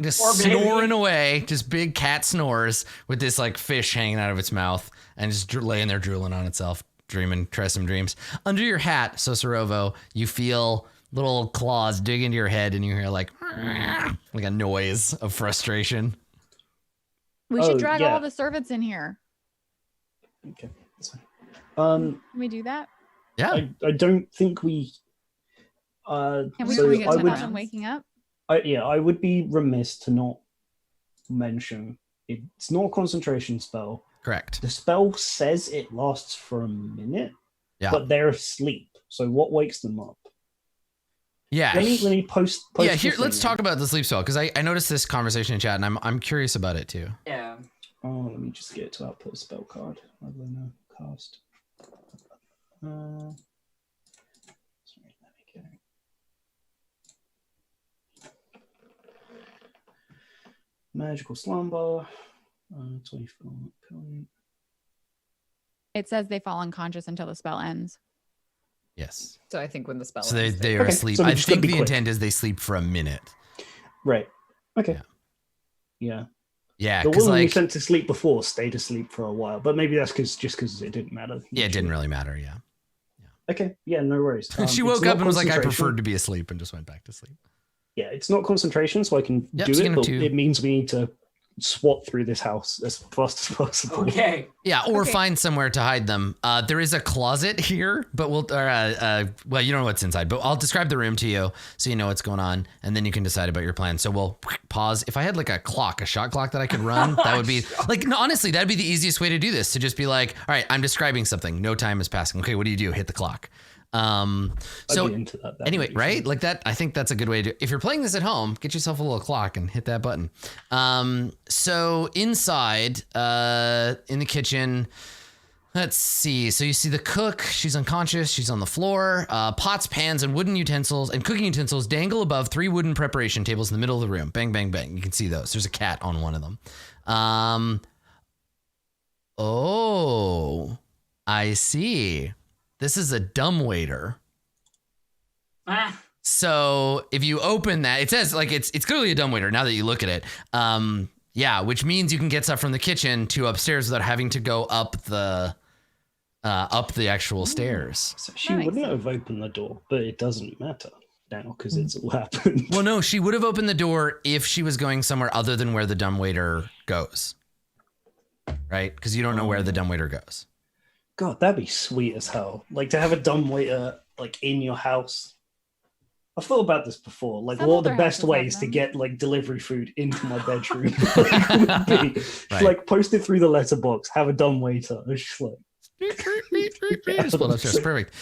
just Poor baby. snoring away, just big cat snores with this like fish hanging out of its mouth and just laying there drooling on itself, dreaming Tressim dreams. Under your hat, Sosorovo, you feel little claws dig into your head and you hear like a noise of frustration. We should Oh, drag yeah. all the servants in here. Okay. That's fine. Can we do that? Yeah. I don't think we. Can we so bring it I to would, them waking up? I would be remiss to not mention it's not a concentration spell. Correct. The spell says it lasts for a minute, Yeah. but they're asleep. So what wakes them up? Yeah. Let me post Yeah, the here thing let's then. talk about the sleep spell because I noticed this conversation in chat and I'm curious about it too. Yeah. Oh, let me just get to output a spell card rather than a cast. Sorry, let me get it. Magical slumber. 24 point. It says they fall unconscious until the spell ends. Yes. So I think when the spell So ends, they are Okay, asleep. so we I just gotta think be the quick. intent is they sleep for a minute. Right. Okay. Yeah. Yeah. Yeah, The because woman we like sent to sleep before stayed asleep for a while, but maybe that's because it didn't matter. yeah, it didn't really matter. Yeah. Okay, yeah, no worries. She it's woke not up and was like, I concentration. preferred to be asleep, and just went back to sleep. Yeah, it's not concentration, so I can Yep, do so you it, can but do- it means we need to swat through this house as fast as possible. Okay. Yeah, or Okay. find somewhere to hide them. There is a closet here, but well, you don't know what's inside, but I'll describe the room to you so you know what's going on, and then you can decide about your plan. So we'll pause. If I had like a clock, a shot clock that I could run, that would be like, no, honestly, that'd be the easiest way to do this, to just be like, all right, I'm describing something. No time is passing. Okay, what do you do? Hit the clock. I'd So be into that. That anyway, would be right? fun. Like that, I think that's a good way to, if you're playing this at home, get yourself a little clock and hit that button. So inside, in the kitchen, let's see. So you see the cook, she's unconscious, she's on the floor. Pots, pans, and wooden utensils and cooking utensils dangle above 3 wooden preparation tables in the middle of the room. Bang, bang, bang. You can see those. There's a cat on one of them. Oh, I see. This is a dumbwaiter. Ah, So if you open that, it says like it's clearly a dumbwaiter now that you look at it. Yeah, which means you can get stuff from the kitchen to upstairs without having to go up the actual stairs. So she That makes wouldn't have opened the door, but it doesn't matter now because it's all happened. Well, no, she would have opened the door if she was going somewhere other than where the dumbwaiter goes. Right? Because you don't know where the dumbwaiter goes. God, that'd be sweet as hell. Like to have a dumbwaiter like in your house. I've thought about this before. Like, Some what are the other best houses have ways to them. get like delivery food into my bedroom? Like, would be, Right. like post it through the letterbox, have a dumbwaiter. It's just like Just pulled upstairs. Perfect.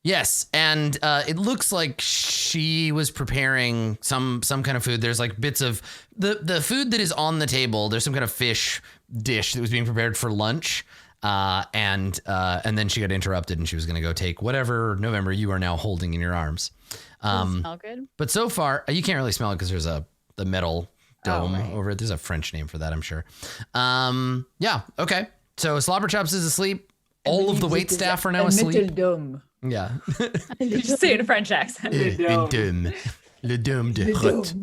Yes, and it looks like she was preparing some kind of food. There's like bits of the food that is on the table. There's some kind of fish dish that was being prepared for lunch. And then she got interrupted and she was going to go take whatever November you are now holding in your arms. Does it smell good? But so far, you can't really smell it because there's the metal dome right. over it. There's a French name for that, I'm sure. Yeah, okay. So Slobberchops is asleep. All of the wait staff are now asleep. Dome. Yeah. You just say it in a French accent. Le dôme. Le dôme de Hout.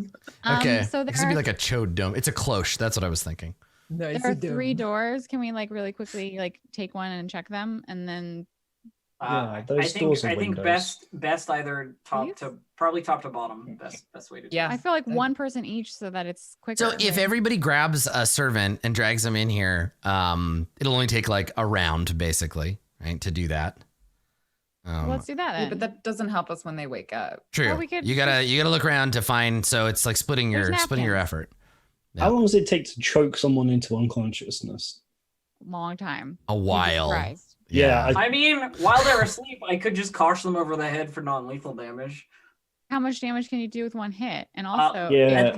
Okay. So This there would be are, like a chode dome. It's a cloche. That's what I was thinking. Nice there are 3 doors. Can we like really quickly like take one and check them and then Yeah, those I think doors are I think windows. best either top Please? to probably top to bottom. Best way to do Yeah. I feel like That- one person each so that it's quicker. So if right? everybody grabs a servant and drags them in here, it'll only take like a round basically, right, to do that. Well, let's do that Yeah, then. but that doesn't help us when they wake up. True. Well, we could you gotta look around to find. So it's like splitting your There's napkins. effort. Yeah. How long does it take to choke someone into unconsciousness? Long time. A You'd be while. surprised. Yeah, I mean, while they're asleep, I could just cosh them over the head for non-lethal damage. How much damage can you do with one hit? And also, yeah. At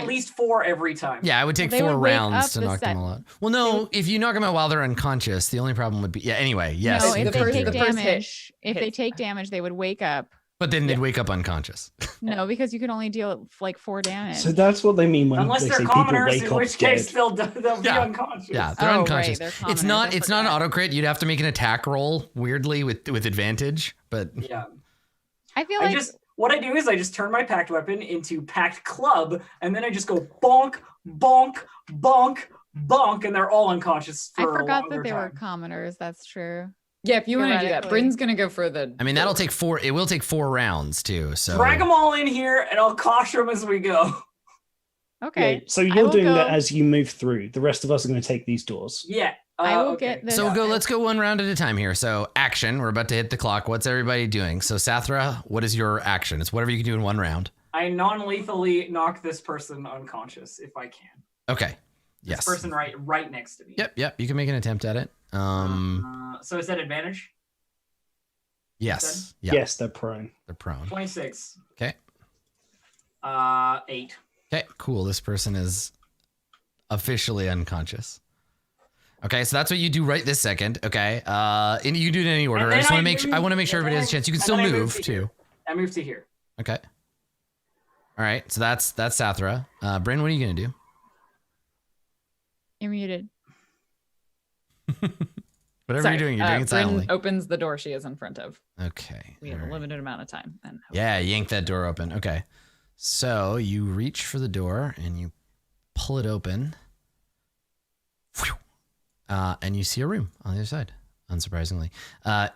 if- least 4 every time. Yeah, it would take They 4 would wake rounds up to the knock them set- all out. Well, no, if you knock them out while they're unconscious, the only problem would be anyway. Yes, no, you if the they could first- take do the it. first hit damage, if they hits take damage, they would wake up. But then they'd wake up unconscious. No, because you can only deal like 4 damage. so that's what they mean when Unless they they're say people commoners, wake in up which case dead. they'll be Yeah. unconscious. Yeah, they're Oh, right, unconscious. they're It's commoners, not. I It's not an forgot. auto crit. You'd have to make an attack roll weirdly with advantage. But Yeah. I feel I like just what I do is I just turn my packed weapon into packed club, and then I just go bonk, bonk, bonk, bonk, and they're all unconscious I for a forgot longer that they were time. commoners. That's true. Yeah, if you want to do that, Theoretically. Bryn's gonna go for the. I mean, that'll take 4. It will take 4 rounds too. So Drag them all in here, and I'll cosh them as we go. Okay. Yeah, so I you're will doing that go- as you move through. The rest of us are going to take these doors. Yeah. I will okay. get the- So Yeah. go. Let's go one round at a time here. So action. We're about to hit the clock. What's everybody doing? So Sathra, what is your action? It's whatever you can do in one round. I non-lethally knock this person unconscious if I can. Okay. This Yes. person right next to me. Yep. You can make an attempt at it. So is that advantage? Yes. Yeah. Yes, they're prone. They're prone. 26. Okay. 8. Okay. Cool. This person is officially unconscious. Okay, so that's what you do right this second. Okay, and you do it in any order. And I then just want I to make sure. I move- want to make sure and everybody then has a chance. You can and still then I move move to too. here. I move to here. Okay. All right, so that's Sathra. Bryn, what are you gonna do? You're muted. Whatever Sorry, you're doing it Bryn silently. opens the door she is in front of. Okay. We have all a right. limited amount of time. And Yeah, yank that door open. Okay. So you reach for the door and you pull it open. Phew. And you see a room on the other side. unsurprisingly.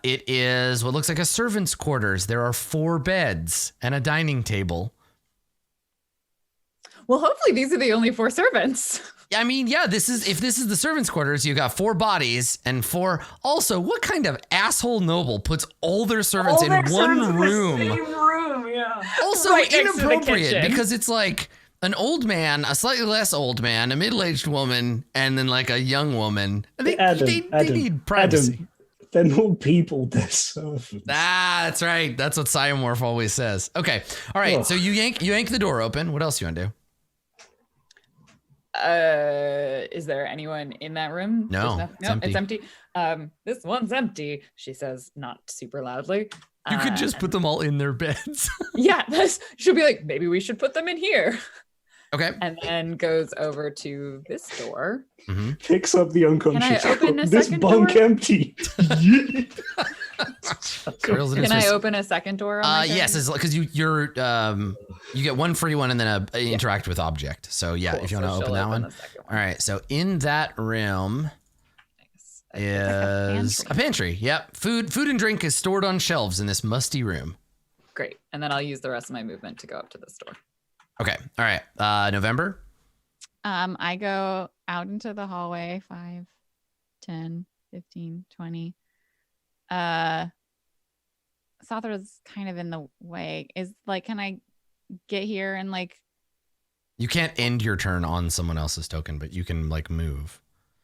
It is what looks like a servant's quarters. There are 4 beds and a dining table. Well, hopefully these are the only 4 servants. I mean, yeah, if this is the servants' quarters, you got 4 bodies and 4. Also, what kind of asshole noble puts all their servants in one room? Same room, yeah. Also Right next to the inappropriate kitchen. because it's like an old man, a slightly less old man, a middle-aged woman, and then like a young woman. They need privacy. Adam, they're not people, they're servants. That's right. That's what Psyomorph always says. Okay. All right. Ugh. So you yank the door open. What else do you want to do? Is there anyone in that room? No, There's it's it's empty. This one's empty, she says, not super loudly. You could just put them all in their beds. Yeah, she'll be like, maybe we should put them in here. Okay. And then goes over to this door. Mm-hmm. Picks up the unconscious. Can I open a This second bunk door? empty. Can I open a second door? On my turn? Yes, because you get one free one and then a interact with object. So yeah, Cool, if you want to so open she'll that one. the second All right. So in that room Nice. is a pantry. Yep. Food and drink is stored on shelves in this musty room. Great. And then I'll use the rest of my movement to go up to this door. Okay. All right. November. I go out into the hallway, 5, 10, 15, 20. Sothra's kind of in the way. Can I get here and You can't end your turn on someone else's token, but you can move.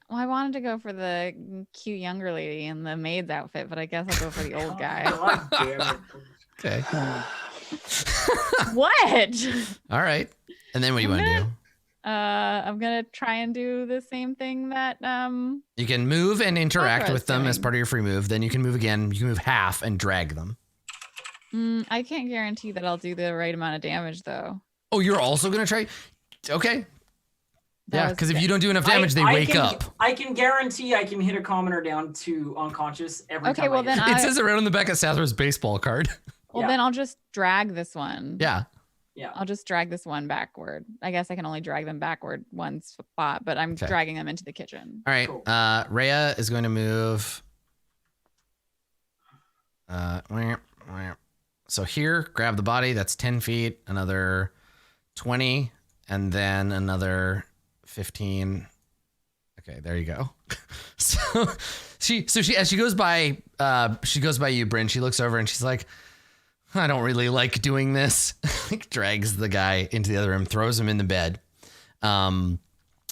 well, I wanted to go for the cute younger lady in the maid's outfit, but I guess I'll go for the old guy. God damn it. Okay. What? All right. And then what do you want to do? I'm gonna try and do the same thing that You can move and interact Sothra's with them as doing. part of your free move. Then you can move again. You can move half and drag them. I can't guarantee that I'll do the right amount of damage though. Oh, you're also going to try? Okay. That Yeah, was because if good. you don't do enough damage, they wake can, up. I can guarantee I can hit a commoner down to unconscious every Okay, time. well I then hit. It says it right on the back of Sathra's baseball card. Well, Yeah. then I'll just drag this one. Yeah. Yeah. I'll just drag this one backward. I guess I can only drag them backward one spot, but I'm Okay. dragging them into the kitchen. All right. Cool. Rhea is going to move. So here, grab the body. That's 10 feet. Another 20, and then another 15. Okay, there you go. So she as she goes by you, Bryn. She looks over and she's like, I don't really like doing this. Drags the guy into the other room, throws him in the bed.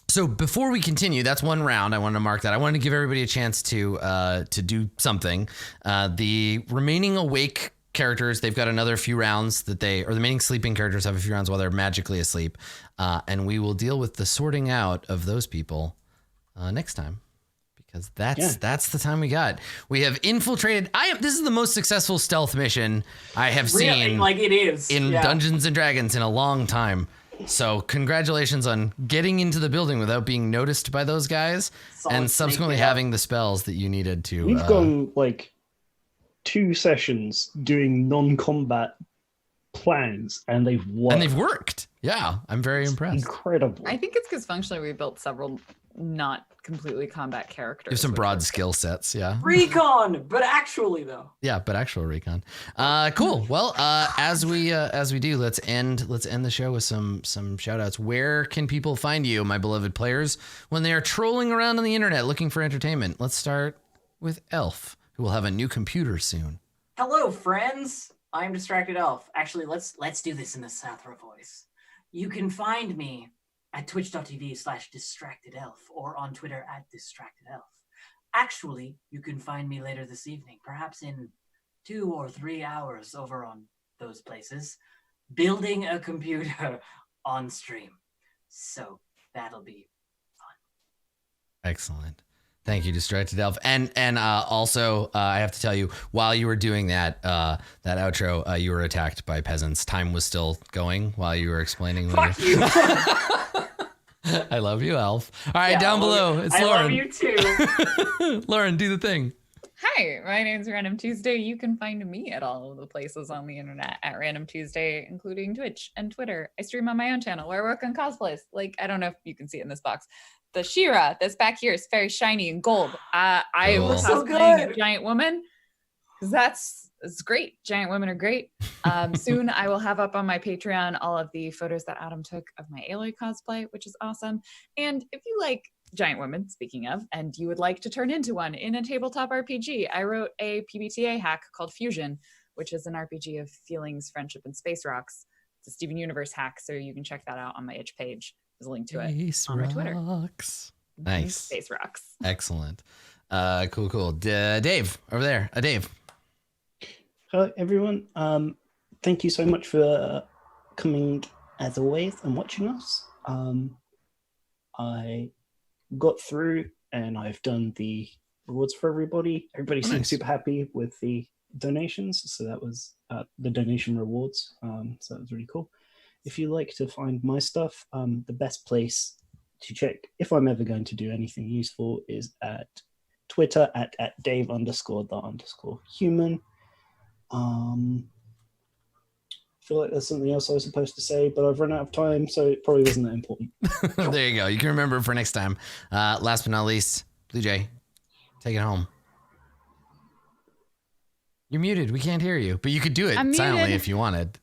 So before we continue, that's one round. I wanted to mark that. I wanted to give everybody a chance to do something. The remaining awake characters, they've got another few rounds that the remaining sleeping characters have a few rounds while they're magically asleep. And we will deal with the sorting out of those people next time. Because that's the time we got. We have infiltrated. This is the most successful stealth mission I have seen It is in yeah. Dungeons and Dragons in a long time. So congratulations on getting into the building without being noticed by those guys, Solid and subsequently snake, yeah. having the spells that you needed to. We've gone 2 sessions doing non-combat plans, and they've worked. And they've worked. Yeah, I'm very impressed. Incredible. I think it's because functionally we built several not completely combat characters. You have some which broad was skill sets. Yeah. Recon, but actually though. Yeah, but actual recon. Cool. Well, as we do, let's end the show with some shout outs. Where can people find you, my beloved players, when they are trolling around on the internet looking for entertainment? Let's start with Elf, who will have a new computer soon. Hello, friends. I'm Distracted Elf. Actually, let's do this in the Sathra voice. You can find me at twitch.tv/distractedelf or on Twitter at distractedelf. Actually, you can find me later this evening, perhaps in 2 or 3 hours over on those places, building a computer on stream. So that'll be Excellent. Thank you, Distracted Elf. And also, I have to tell you, while you were doing that outro, you were attacked by peasants. Time was still going while you were explaining. Fuck you. I love you, Elf. All right, Yeah, down I love below, you. it's I Lauren. love you too. Lauren, do the thing. Hi, my name's Random Tuesday. You can find me at all of the places on the internet at Random Tuesday, including Twitch and Twitter. I stream on my own channel where I work on cosplays. I don't know if you can see it in this box. the Shira that's back here is very shiny and gold. I Cool. was So cosplaying good. a giant woman because it's great. Giant women are great. Soon I will have up on my Patreon all of the photos that Adam took of my Aloy cosplay, which is awesome. And if you like giant women, speaking of, and you would like to turn into one in a tabletop RPG, I wrote a PBTA hack called Fusion, which is an RPG of feelings, friendship, and space rocks. It's a Steven Universe hack, so you can check that out on my itch page. There's a link to it Space on my Twitter. rocks. Mhm, Nice. Space rocks. Excellent. Cool. Dave, over there. Dave. Hello, everyone. Thank you so much for coming, as always, and watching us. I got through, and I've done the rewards for everybody. Everybody seems Nice. super happy with the donations, so that was the donation rewards. So that was really cool. If you like to find my stuff, the best place to check if I'm ever going to do anything useful is at Twitter at Dave_the_human. I feel like there's something else I was supposed to say, but I've run out of time, so it probably wasn't that important. There you go. You can remember for next time. Last but not least, Blue Jay, take it home. You're muted. We can't hear you, but you could do it I'm silently muted. if you wanted.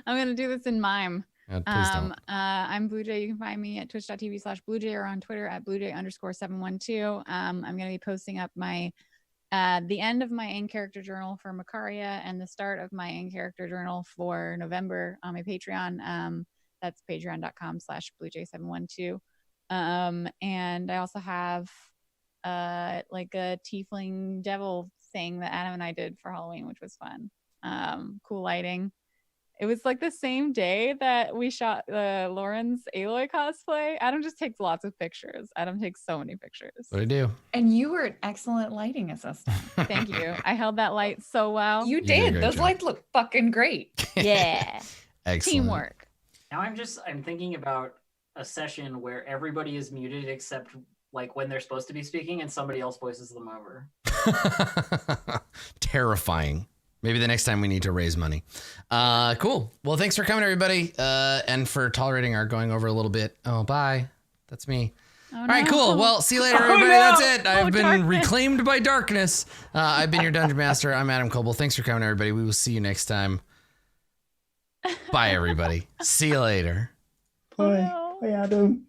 I'm gonna do this in mime. Please don't. I'm BlueJay. You can find me at twitch.tv/BlueJay or on Twitter at BlueJay_712. I'm going to be posting up my the end of my in-character journal for Macaria and the start of my in-character journal for November on my Patreon. That's patreon.com/BlueJay712. And I also have like a tiefling devil thing that Adam and I did for Halloween, which was fun. Cool lighting. It was like the same day that we shot Lauren's Aloy cosplay. Adam just takes lots of pictures. Adam takes so many pictures. What do I do? And you were an excellent lighting assistant. Thank you. I held that light so well. You did a did. great Those job. lights look fucking great. Yeah. Excellent. Teamwork. Now I'm thinking about a session where everybody is muted except like when they're supposed to be speaking and somebody else voices them over. Terrifying. Maybe the next time we need to raise money. Cool. Well, thanks for coming, everybody, and for tolerating our going over a little bit. Oh, bye. That's me. Oh, All right, no. cool. Well, see you later, everybody. no. That's it. I've been darkness. reclaimed by darkness. I've been your Dungeon Master. I'm Adam Coble. Thanks for coming, everybody. We will see you next time. Bye, everybody. See you later. Bye. no. Bye, Adam.